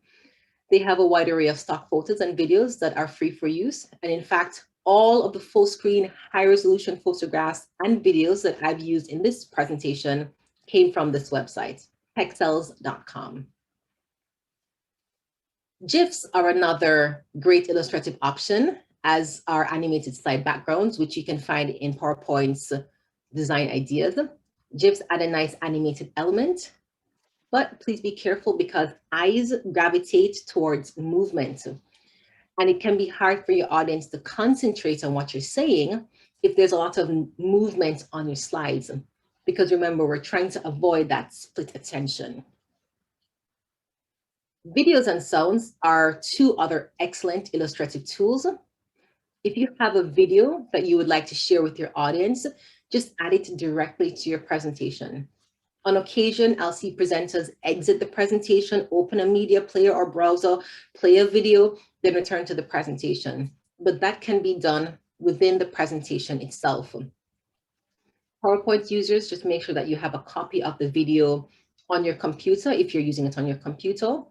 They have a wide array of stock photos and videos that are free for use. And in fact, all of the full screen, high resolution photographs and videos that I've used in this presentation came from this website, pexels.com. GIFs are another great illustrative option, as are animated slide backgrounds, which you can find in PowerPoint's design ideas. GIFs add a nice animated element, but please be careful because eyes gravitate towards movement. And it can be hard for your audience to concentrate on what you're saying if there's a lot of movement on your slides. Because remember, we're trying to avoid that split attention. Videos and sounds are two other excellent illustrative tools. If you have a video that you would like to share with your audience, just add it directly to your presentation. On occasion, I'll see presenters exit the presentation, open a media player or browser, play a video, then return to the presentation. But that can be done within the presentation itself. PowerPoint users, just make sure that you have a copy of the video on your computer if you're using it on your computer.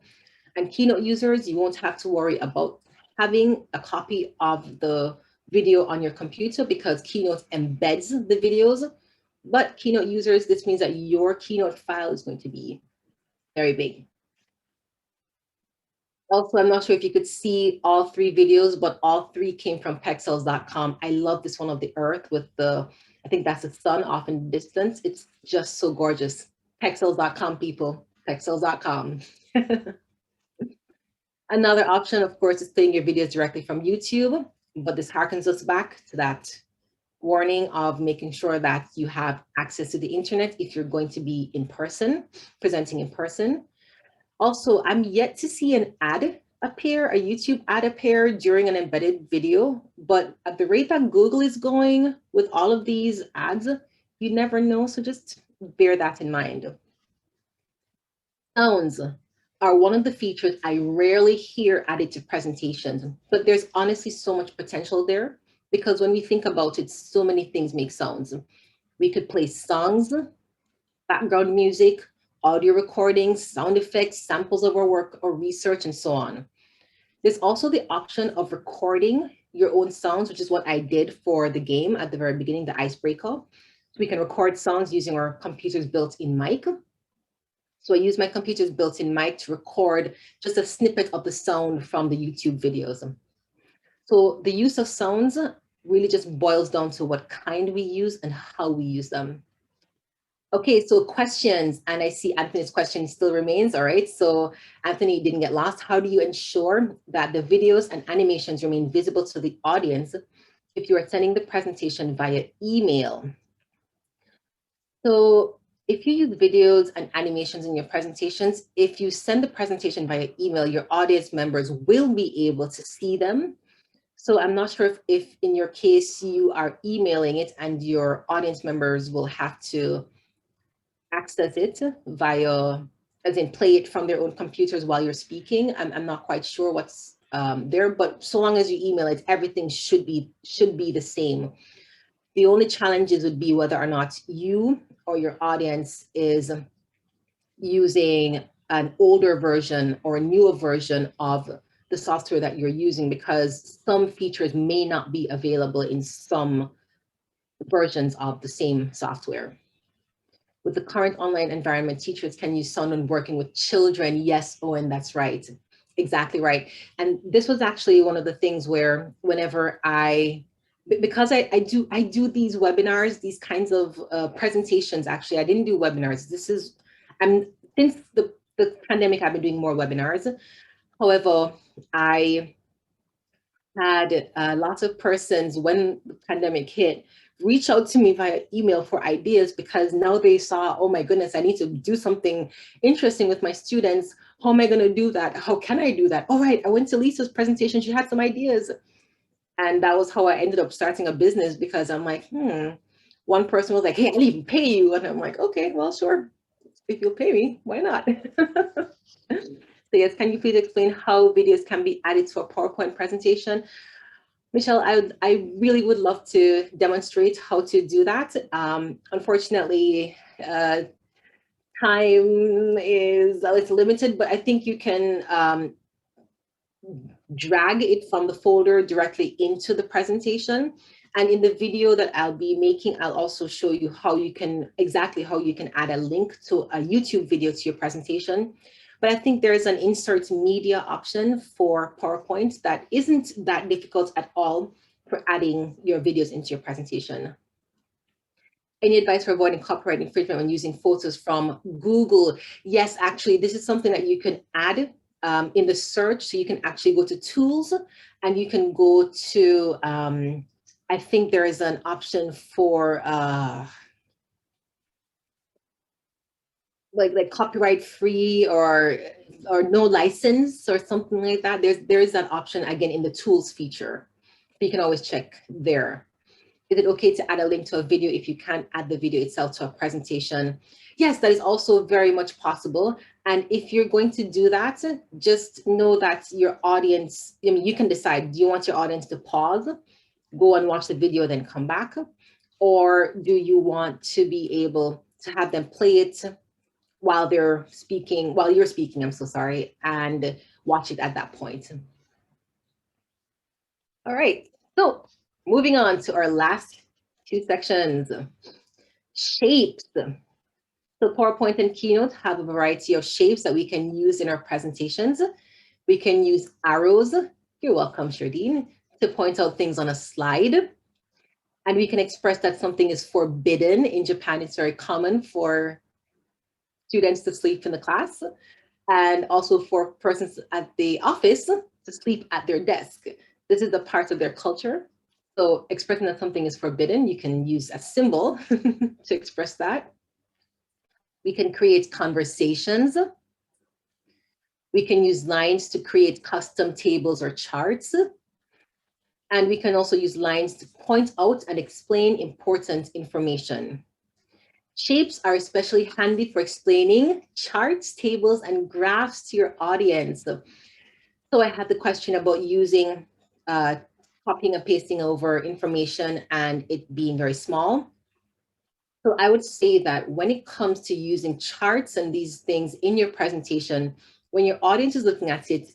And Keynote users, you won't have to worry about having a copy of the video on your computer because Keynote embeds the videos. But Keynote users, this means that your Keynote file is going to be very big. Also, I'm not sure if you could see all 3 videos, but all 3 came from pexels.com. I love this one of the Earth with the, I think that's the sun off in the distance. It's just so gorgeous. Pexels.com, people, pexels.com. Another option, of course, is playing your videos directly from YouTube, but this harkens us back to that warning of making sure that you have access to the internet if you're going to be in person, presenting in person. Also, I'm yet to see an ad appear, a YouTube ad appear during an embedded video, but at the rate that Google is going with all of these ads, you never know, so just bear that in mind. Sounds are one of the features I rarely hear added to presentations, but there's honestly so much potential there because when we think about it, so many things make sounds. We could play songs, background music, audio recordings, sound effects, samples of our work or research, and so on. There's also the option of recording your own sounds, which is what I did for the game at the very beginning, the Icebreaker. So we can record sounds using our computer's built-in mic. So I use my computer's built-in mic to record just a snippet of the sound from the YouTube videos. So the use of sounds really just boils down to what kind we use and how we use them. Okay, so questions, and I see Anthony's question still remains, all right? So Anthony didn't get lost. How do you ensure that the videos and animations remain visible to the audience if you are sending the presentation via email? So if you use videos and animations in your presentations, if you send the presentation via email, your audience members will be able to see them. So I'm not sure if in your case you are emailing it and your audience members will have to access it via, as in play it from their own computers while you're speaking. I'm not quite sure what's there, but so long as you email it, everything should be the same. The only challenges would be whether or not you or your audience is using an older version or a newer version of the software that you're using, because some features may not be available in some versions of the same software. With the current online environment, teachers can use sound when working with children. Yes, Owen, that's right. Exactly right. And this was actually one of the things where whenever because I do these webinars, these kinds of presentations, actually, I didn't do webinars. Since the pandemic, I've been doing more webinars. However, I had lots of persons when the pandemic hit reach out to me via email for ideas because now they saw, oh my goodness, I need to do something interesting with my students. How am I going to do that? How can I do that? All right, I went to Lisa's presentation. She had some ideas. And that was how I ended up starting a business, because I'm like, one person was like, hey, I'll even pay you. And I'm like, okay, well, sure. If you'll pay me, why not? So yes, can you please explain how videos can be added to a PowerPoint presentation? Michelle, I really would love to demonstrate how to do that. Unfortunately, time is a little limited, but I think you can drag it from the folder directly into the presentation. And in the video that I'll be making, I'll also show you exactly how you can add a link to a YouTube video to your presentation. But I think there's an insert media option for PowerPoint that isn't that difficult at all for adding your videos into your presentation. Any advice for avoiding copyright infringement when using photos from Google? Yes, actually, this is something that you can add in the search. So you can actually go to tools and you can go to, I think there is an option for like copyright free or no license or something like that. There's that option again in the tools feature. You can always check there. Is it okay to add a link to a video if you can't add the video itself to a presentation? Yes, that is also very much possible. And if you're going to do that, just know that your audience, you can decide, do you want your audience to pause, go and watch the video, then come back? Or do you want to be able to have them play it while they're speaking, while you're speaking, I'm so sorry, and watch it at that point. All right, so moving on to our last two sections, shapes. So PowerPoint and Keynote have a variety of shapes that we can use in our presentations. We can use arrows, you're welcome, Shardine, to point out things on a slide. And we can express that something is forbidden. In Japan, it's very common for students to sleep in the class, and also for persons at the office to sleep at their desk. This is a part of their culture. So expressing that something is forbidden, you can use a symbol to express that. We can create conversations. We can use lines to create custom tables or charts. And we can also use lines to point out and explain important information. Shapes are especially handy for explaining charts, tables, and graphs to your audience. So I had the question about using copying and pasting over information and it being very small. So I would say that when it comes to using charts and these things in your presentation, when your audience is looking at it,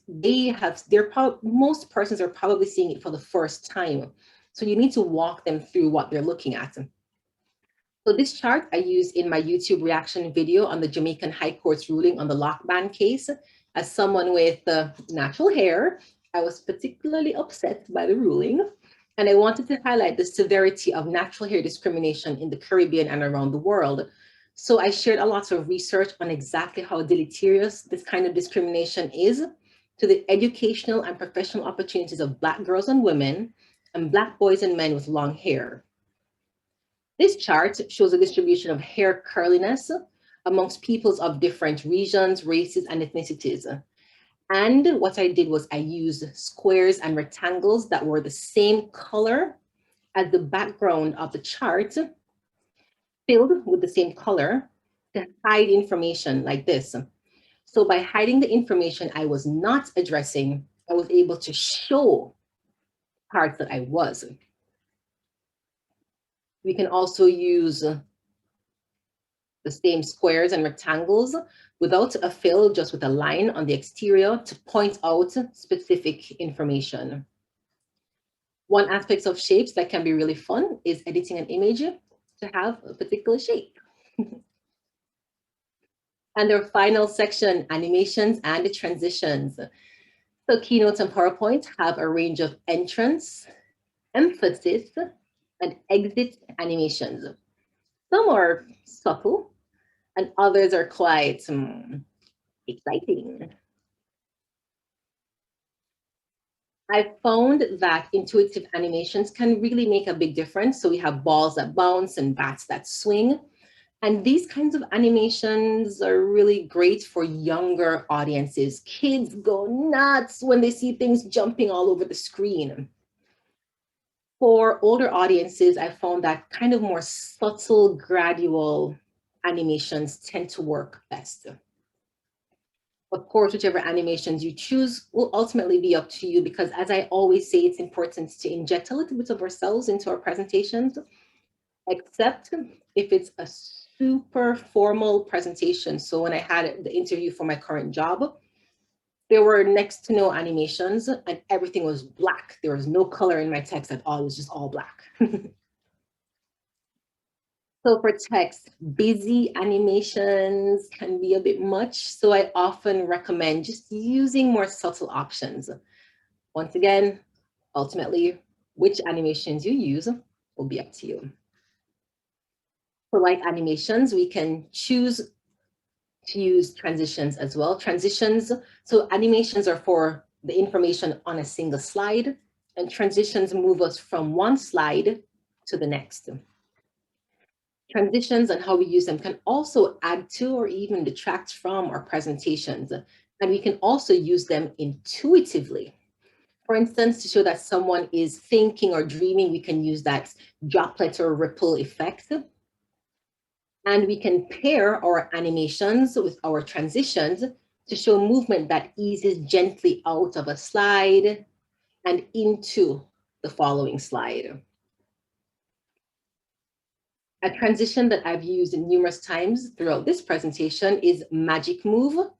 most persons are probably seeing it for the first time. So you need to walk them through what they're looking at. So this chart I used in my YouTube reaction video on the Jamaican High Court's ruling on the lockban case. As someone with natural hair, I was particularly upset by the ruling. And I wanted to highlight the severity of natural hair discrimination in the Caribbean and around the world. So I shared a lot of research on exactly how deleterious this kind of discrimination is to the educational and professional opportunities of Black girls and women and Black boys and men with long hair. This chart shows a distribution of hair curliness amongst peoples of different regions, races, and ethnicities. And what I did was I used squares and rectangles that were the same color as the background of the chart, filled with the same color to hide information like this. So by hiding the information I was not addressing, I was able to show parts that I was. We can also use the same squares and rectangles without a fill, just with a line on the exterior to point out specific information. One aspect of shapes that can be really fun is editing an image to have a particular shape. And our final section, animations and transitions. So Keynote and PowerPoint have a range of entrance, emphasis, and exit animations. Some are subtle, and others are quite exciting. I found that intuitive animations can really make a big difference. So we have balls that bounce and bats that swing. And these kinds of animations are really great for younger audiences. Kids go nuts when they see things jumping all over the screen. For older audiences, I found that kind of more subtle, gradual animations tend to work best. Of course, whichever animations you choose will ultimately be up to you, because as I always say, it's important to inject a little bit of ourselves into our presentations, except if it's a super formal presentation. So when I had the interview for my current job, there were next to no animations and everything was black. There was no color in my text at all. It was just all black. So for text, busy animations can be a bit much. So I often recommend just using more subtle options. Once again, ultimately, which animations you use will be up to you. For light animations, we can choose to use transitions as well. Transitions, so animations are for the information on a single slide, and transitions move us from one slide to the next. Transitions and how we use them can also add to or even detract from our presentations. And we can also use them intuitively. For instance, to show that someone is thinking or dreaming, we can use that droplet or ripple effect. And we can pair our animations with our transitions to show movement that eases gently out of a slide and into the following slide. A transition that I've used numerous times throughout this presentation is magic move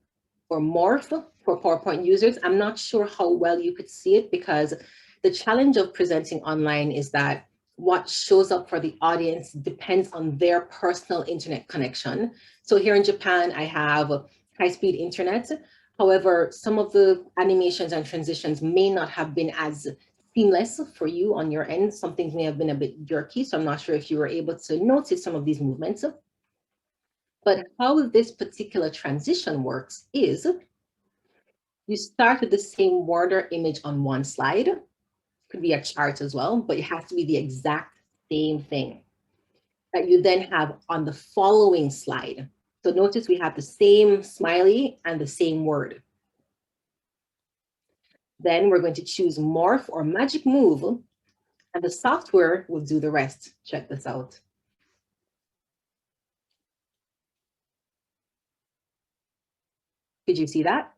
or morph for PowerPoint users. I'm not sure how well you could see it because the challenge of presenting online is that what shows up for the audience depends on their personal internet connection. So here in Japan, I have high-speed internet. However, some of the animations and transitions may not have been as seamless for you on your end. Some things may have been a bit jerky, so I'm not sure if you were able to notice some of these movements. But how this particular transition works is you start with the same word or image on one slide. Could be a chart as well, but it has to be the exact same thing that you then have on the following slide. So notice we have the same smiley and the same word. Then we're going to choose morph or magic move, and the software will do the rest. Check this out. Did you see that?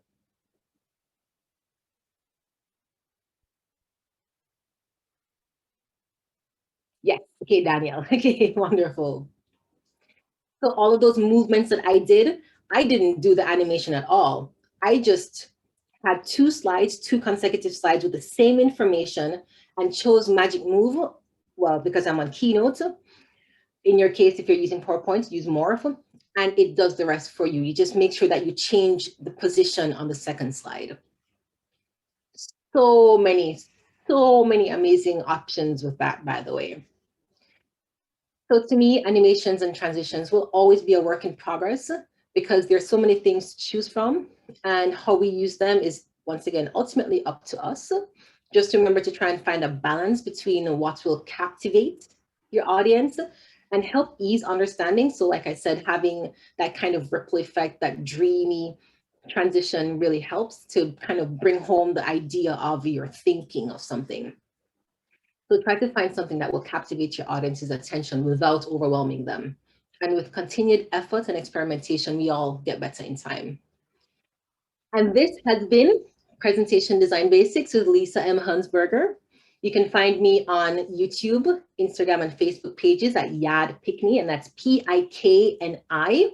Yes, okay, Danielle. Okay, wonderful. So all of those movements that I didn't do the animation at all. I just had two consecutive slides with the same information and chose magic move. Well, because I'm on Keynote. In your case, if you're using PowerPoint, use morph, and it does the rest for you. You just make sure that you change the position on the second slide. So many amazing options with that, by the way. So to me, animations and transitions will always be a work in progress because there's so many things to choose from, and how we use them is, once again, ultimately up to us. Just remember to try and find a balance between what will captivate your audience and help ease understanding. So like I said, having that kind of ripple effect, that dreamy transition really helps to kind of bring home the idea of your thinking of something. So try to find something that will captivate your audience's attention without overwhelming them. And with continued effort and experimentation, we all get better in time. And this has been Presentation Design Basics with Lisa M. Hunsberger. You can find me on YouTube, Instagram, and Facebook pages at Yad Pikni, and that's Pikni.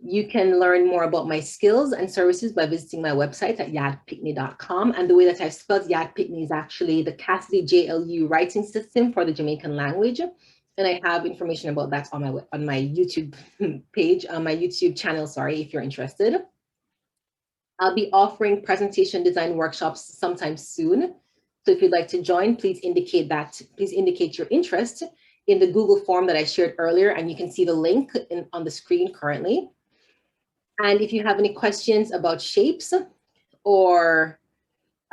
You can learn more about my skills and services by visiting my website at yadpikni.com. And the way that I've spelled Yad Pikni is actually the Cassidy JLU writing system for the Jamaican language. And I have information about that on my YouTube page, on my YouTube channel, sorry, if you're interested. I'll be offering presentation design workshops sometime soon. So if you'd like to join, please indicate your interest in the Google form that I shared earlier, and you can see the link on the screen currently. And if you have any questions about shapes or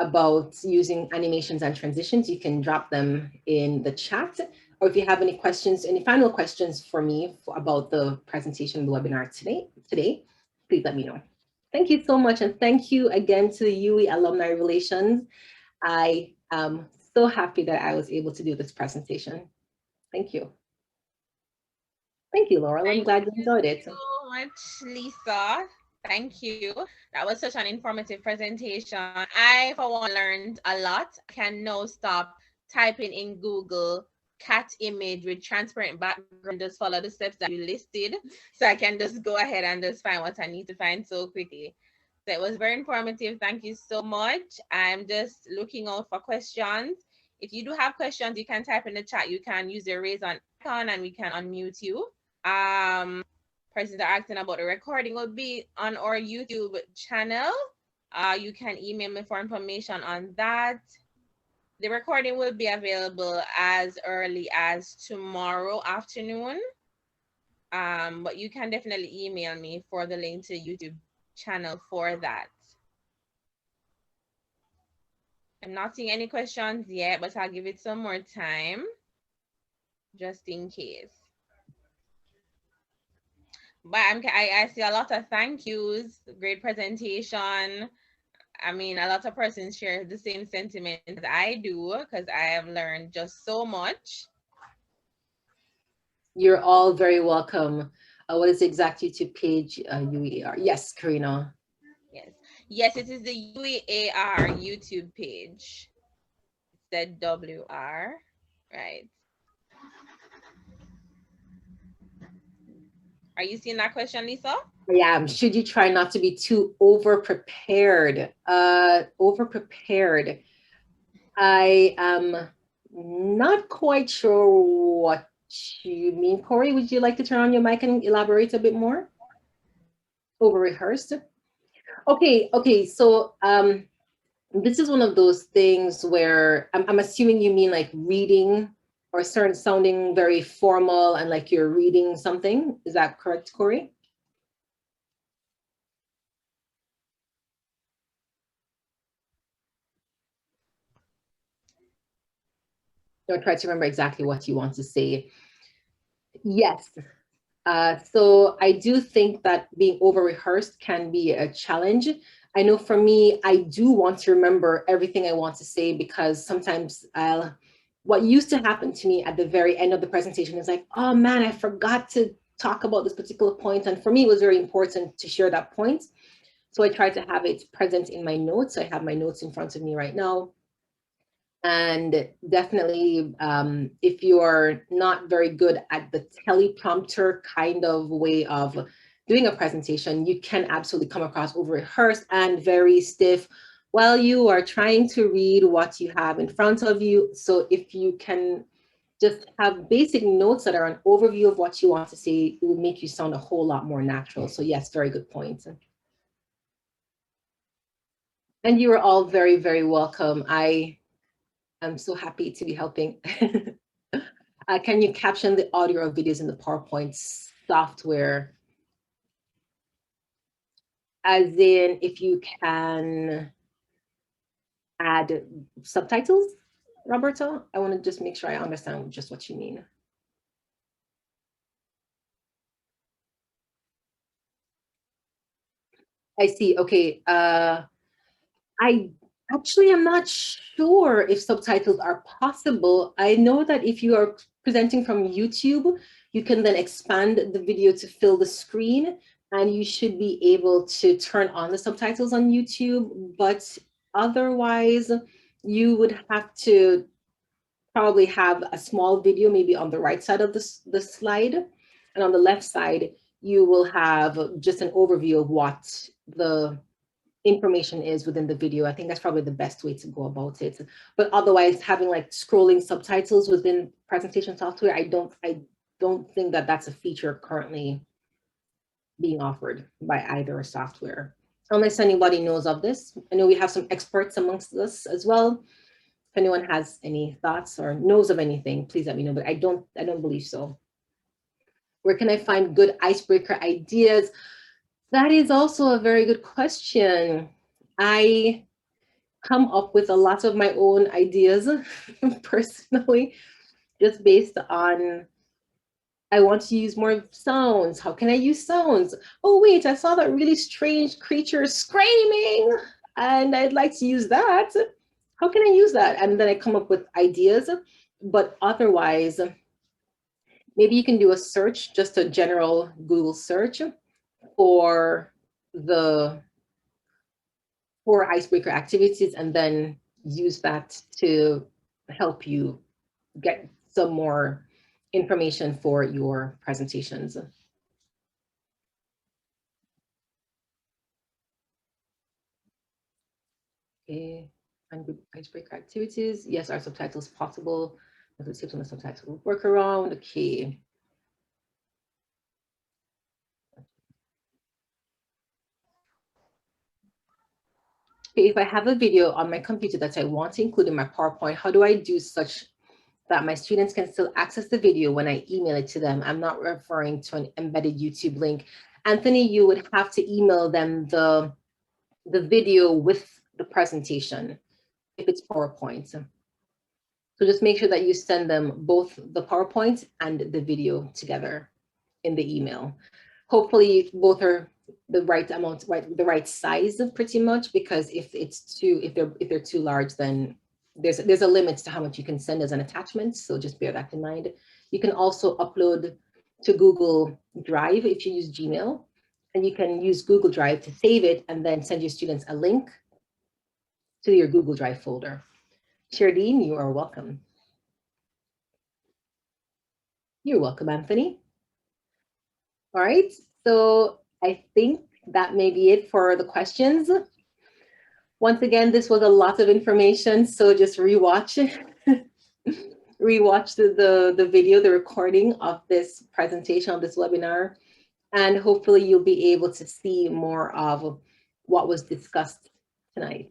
about using animations and transitions, you can drop them in the chat. Or if you have any questions, any final questions for me about the presentation webinar today, please let me know. Thank you so much. And thank you again to the UE Alumni Relations. I am so happy that I was able to do this presentation. Thank you. Thank you, Laurel. I'm glad you enjoyed it. Thank you so much, Lisa. Thank you. That was such an informative presentation. I, for one, learned a lot. I can now stop typing in Google cat image with transparent background, just follow the steps that you listed. So I can just go ahead and just find what I need to find so quickly. So it was very informative. Thank you so much. I'm just looking out for questions. If you do have questions, you can type in the chat. You can use the raise on icon and we can unmute you. Persons are asking about the recording will be on our YouTube channel. You can email me for information on that. The recording will be available as early as tomorrow afternoon. But you can definitely email me for the link to YouTube channel for that. I'm not seeing any questions yet, but I'll give it some more time just in case. But I see a lot of thank yous, great presentation. I mean, a lot of persons share the same sentiment as I do because I have learned just so much. You're all very welcome. What is the exact YouTube page, UEAR? Yes, Karina. Yes, it is the UEAR YouTube page. It's the WR, right? Are you seeing that question, Lisa? Yeah, should you try not to be too over-prepared? Over-prepared. I am not quite sure what you mean. Corey, would you like to turn on your mic and elaborate a bit more? Over-rehearsed? Okay, so this is one of those things where I'm assuming you mean like reading or certain sounding very formal and like you're reading something. Is that correct, Corey? Don't try to remember exactly what you want to say. Yes. So I do think that being over rehearsed can be a challenge. I know for me, I do want to remember everything I want to say because sometimes what used to happen to me at the very end of the presentation is like, oh man, I forgot to talk about this particular point. And for me, it was very important to share that point. So I try to have it present in my notes. I have my notes in front of me right now. And definitely, if you're not very good at the teleprompter kind of way of doing a presentation, you can absolutely come across over rehearsed and very stiff while you are trying to read what you have in front of you. So if you can just have basic notes that are an overview of what you want to say, it will make you sound a whole lot more natural. So yes, very good point. And you are all very, very welcome. I'm so happy to be helping. Can you caption the audio or videos in the PowerPoint software? As in, if you can add subtitles, Roberto? I want to just make sure I understand just what you mean. I see. Okay. I actually am not sure if subtitles are possible. I know that if you are presenting from YouTube, you can then expand the video to fill the screen, and you should be able to turn on the subtitles on YouTube. But otherwise, you would have to probably have a small video maybe on the right side of the slide, and on the left side, you will have just an overview of what the information is within the video. I think that's probably the best way to go about it. But otherwise, having like scrolling subtitles within presentation software, I don't think that that's a feature currently being offered by either software, unless anybody knows of this. I know we have some experts amongst us as well. If anyone has any thoughts or knows of anything, please let me know, but I don't believe so. Where can I find good icebreaker ideas? That is also a very good question. I come up with a lot of my own ideas personally, just based on, I want to use more sounds. How can I use sounds? Oh, wait, I saw that really strange creature screaming and I'd like to use that. How can I use that? And then I come up with ideas, but otherwise, maybe you can do a search, just a general Google search for icebreaker activities, and then use that to help you get some more information for your presentations. Okay, and good icebreaker activities. Yes, are subtitles possible? Let's tips on the subtitle workaround. Okay. Okay, if I have a video on my computer that I want to include in my PowerPoint, how do I do such that my students can still access the video when I email it to them? I'm not referring to an embedded YouTube link. Anthony, you would have to email them the video with the presentation if it's PowerPoint. So just make sure that you send them both the PowerPoint and the video together in the email. Hopefully both are the right amount, the right size pretty much, because if they're too large, then there's a limit to how much you can send as an attachment. So just bear that in mind. You can also upload to Google Drive if you use Gmail, and you can use Google Drive to save it and then send your students a link to your Google Drive folder. Sherdine, you are welcome. You're welcome, Anthony. All right, so I think that may be it for the questions. Once again, this was a lot of information, so just rewatch rewatch the video, the recording of this presentation, of this webinar, and hopefully you'll be able to see more of what was discussed tonight.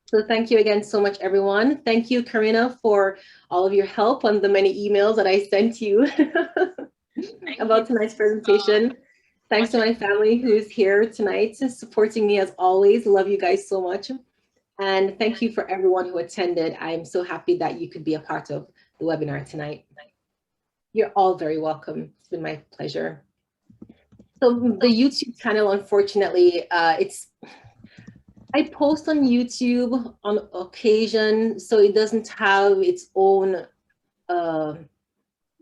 So thank you again so much, everyone. Thank you, Karina, for all of your help on the many emails that I sent you about tonight's presentation. Thanks to my family who's here tonight, supporting me as always. Love you guys so much. And thank you for everyone who attended. I'm so happy that you could be a part of the webinar tonight. You're all very welcome. It's been my pleasure. So the YouTube channel, unfortunately, I post on YouTube on occasion, so it doesn't have its own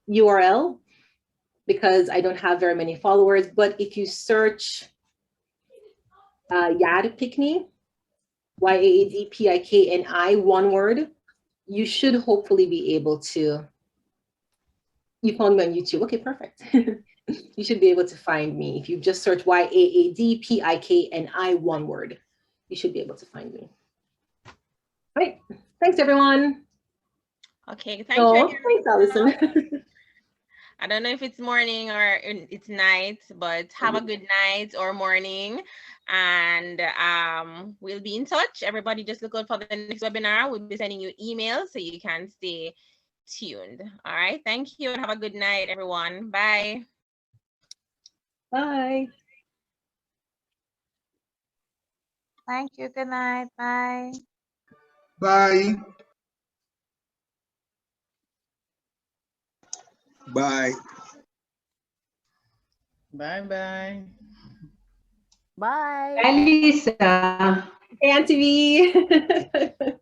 URL because I don't have very many followers. But if you search Yaad Pikni, YAADPIKNI, one word, you should hopefully be able to. You found me on YouTube. Okay, perfect. You should be able to find me. If you just search YAADPIKNI, one word, you should be able to find me. All right. Thanks, everyone. Okay, thank you. Thanks, Allison. I don't know if it's morning or it's night, but have a good night or morning. And we'll be in touch. Everybody just look out for the next webinar. We'll be sending you emails so you can stay tuned. All right. Thank you and have a good night, everyone. Bye. Bye. Thank you. Good night. Bye. Bye. Bye. Bye-bye. Bye. Bye, Lisa. Hey, Auntie V.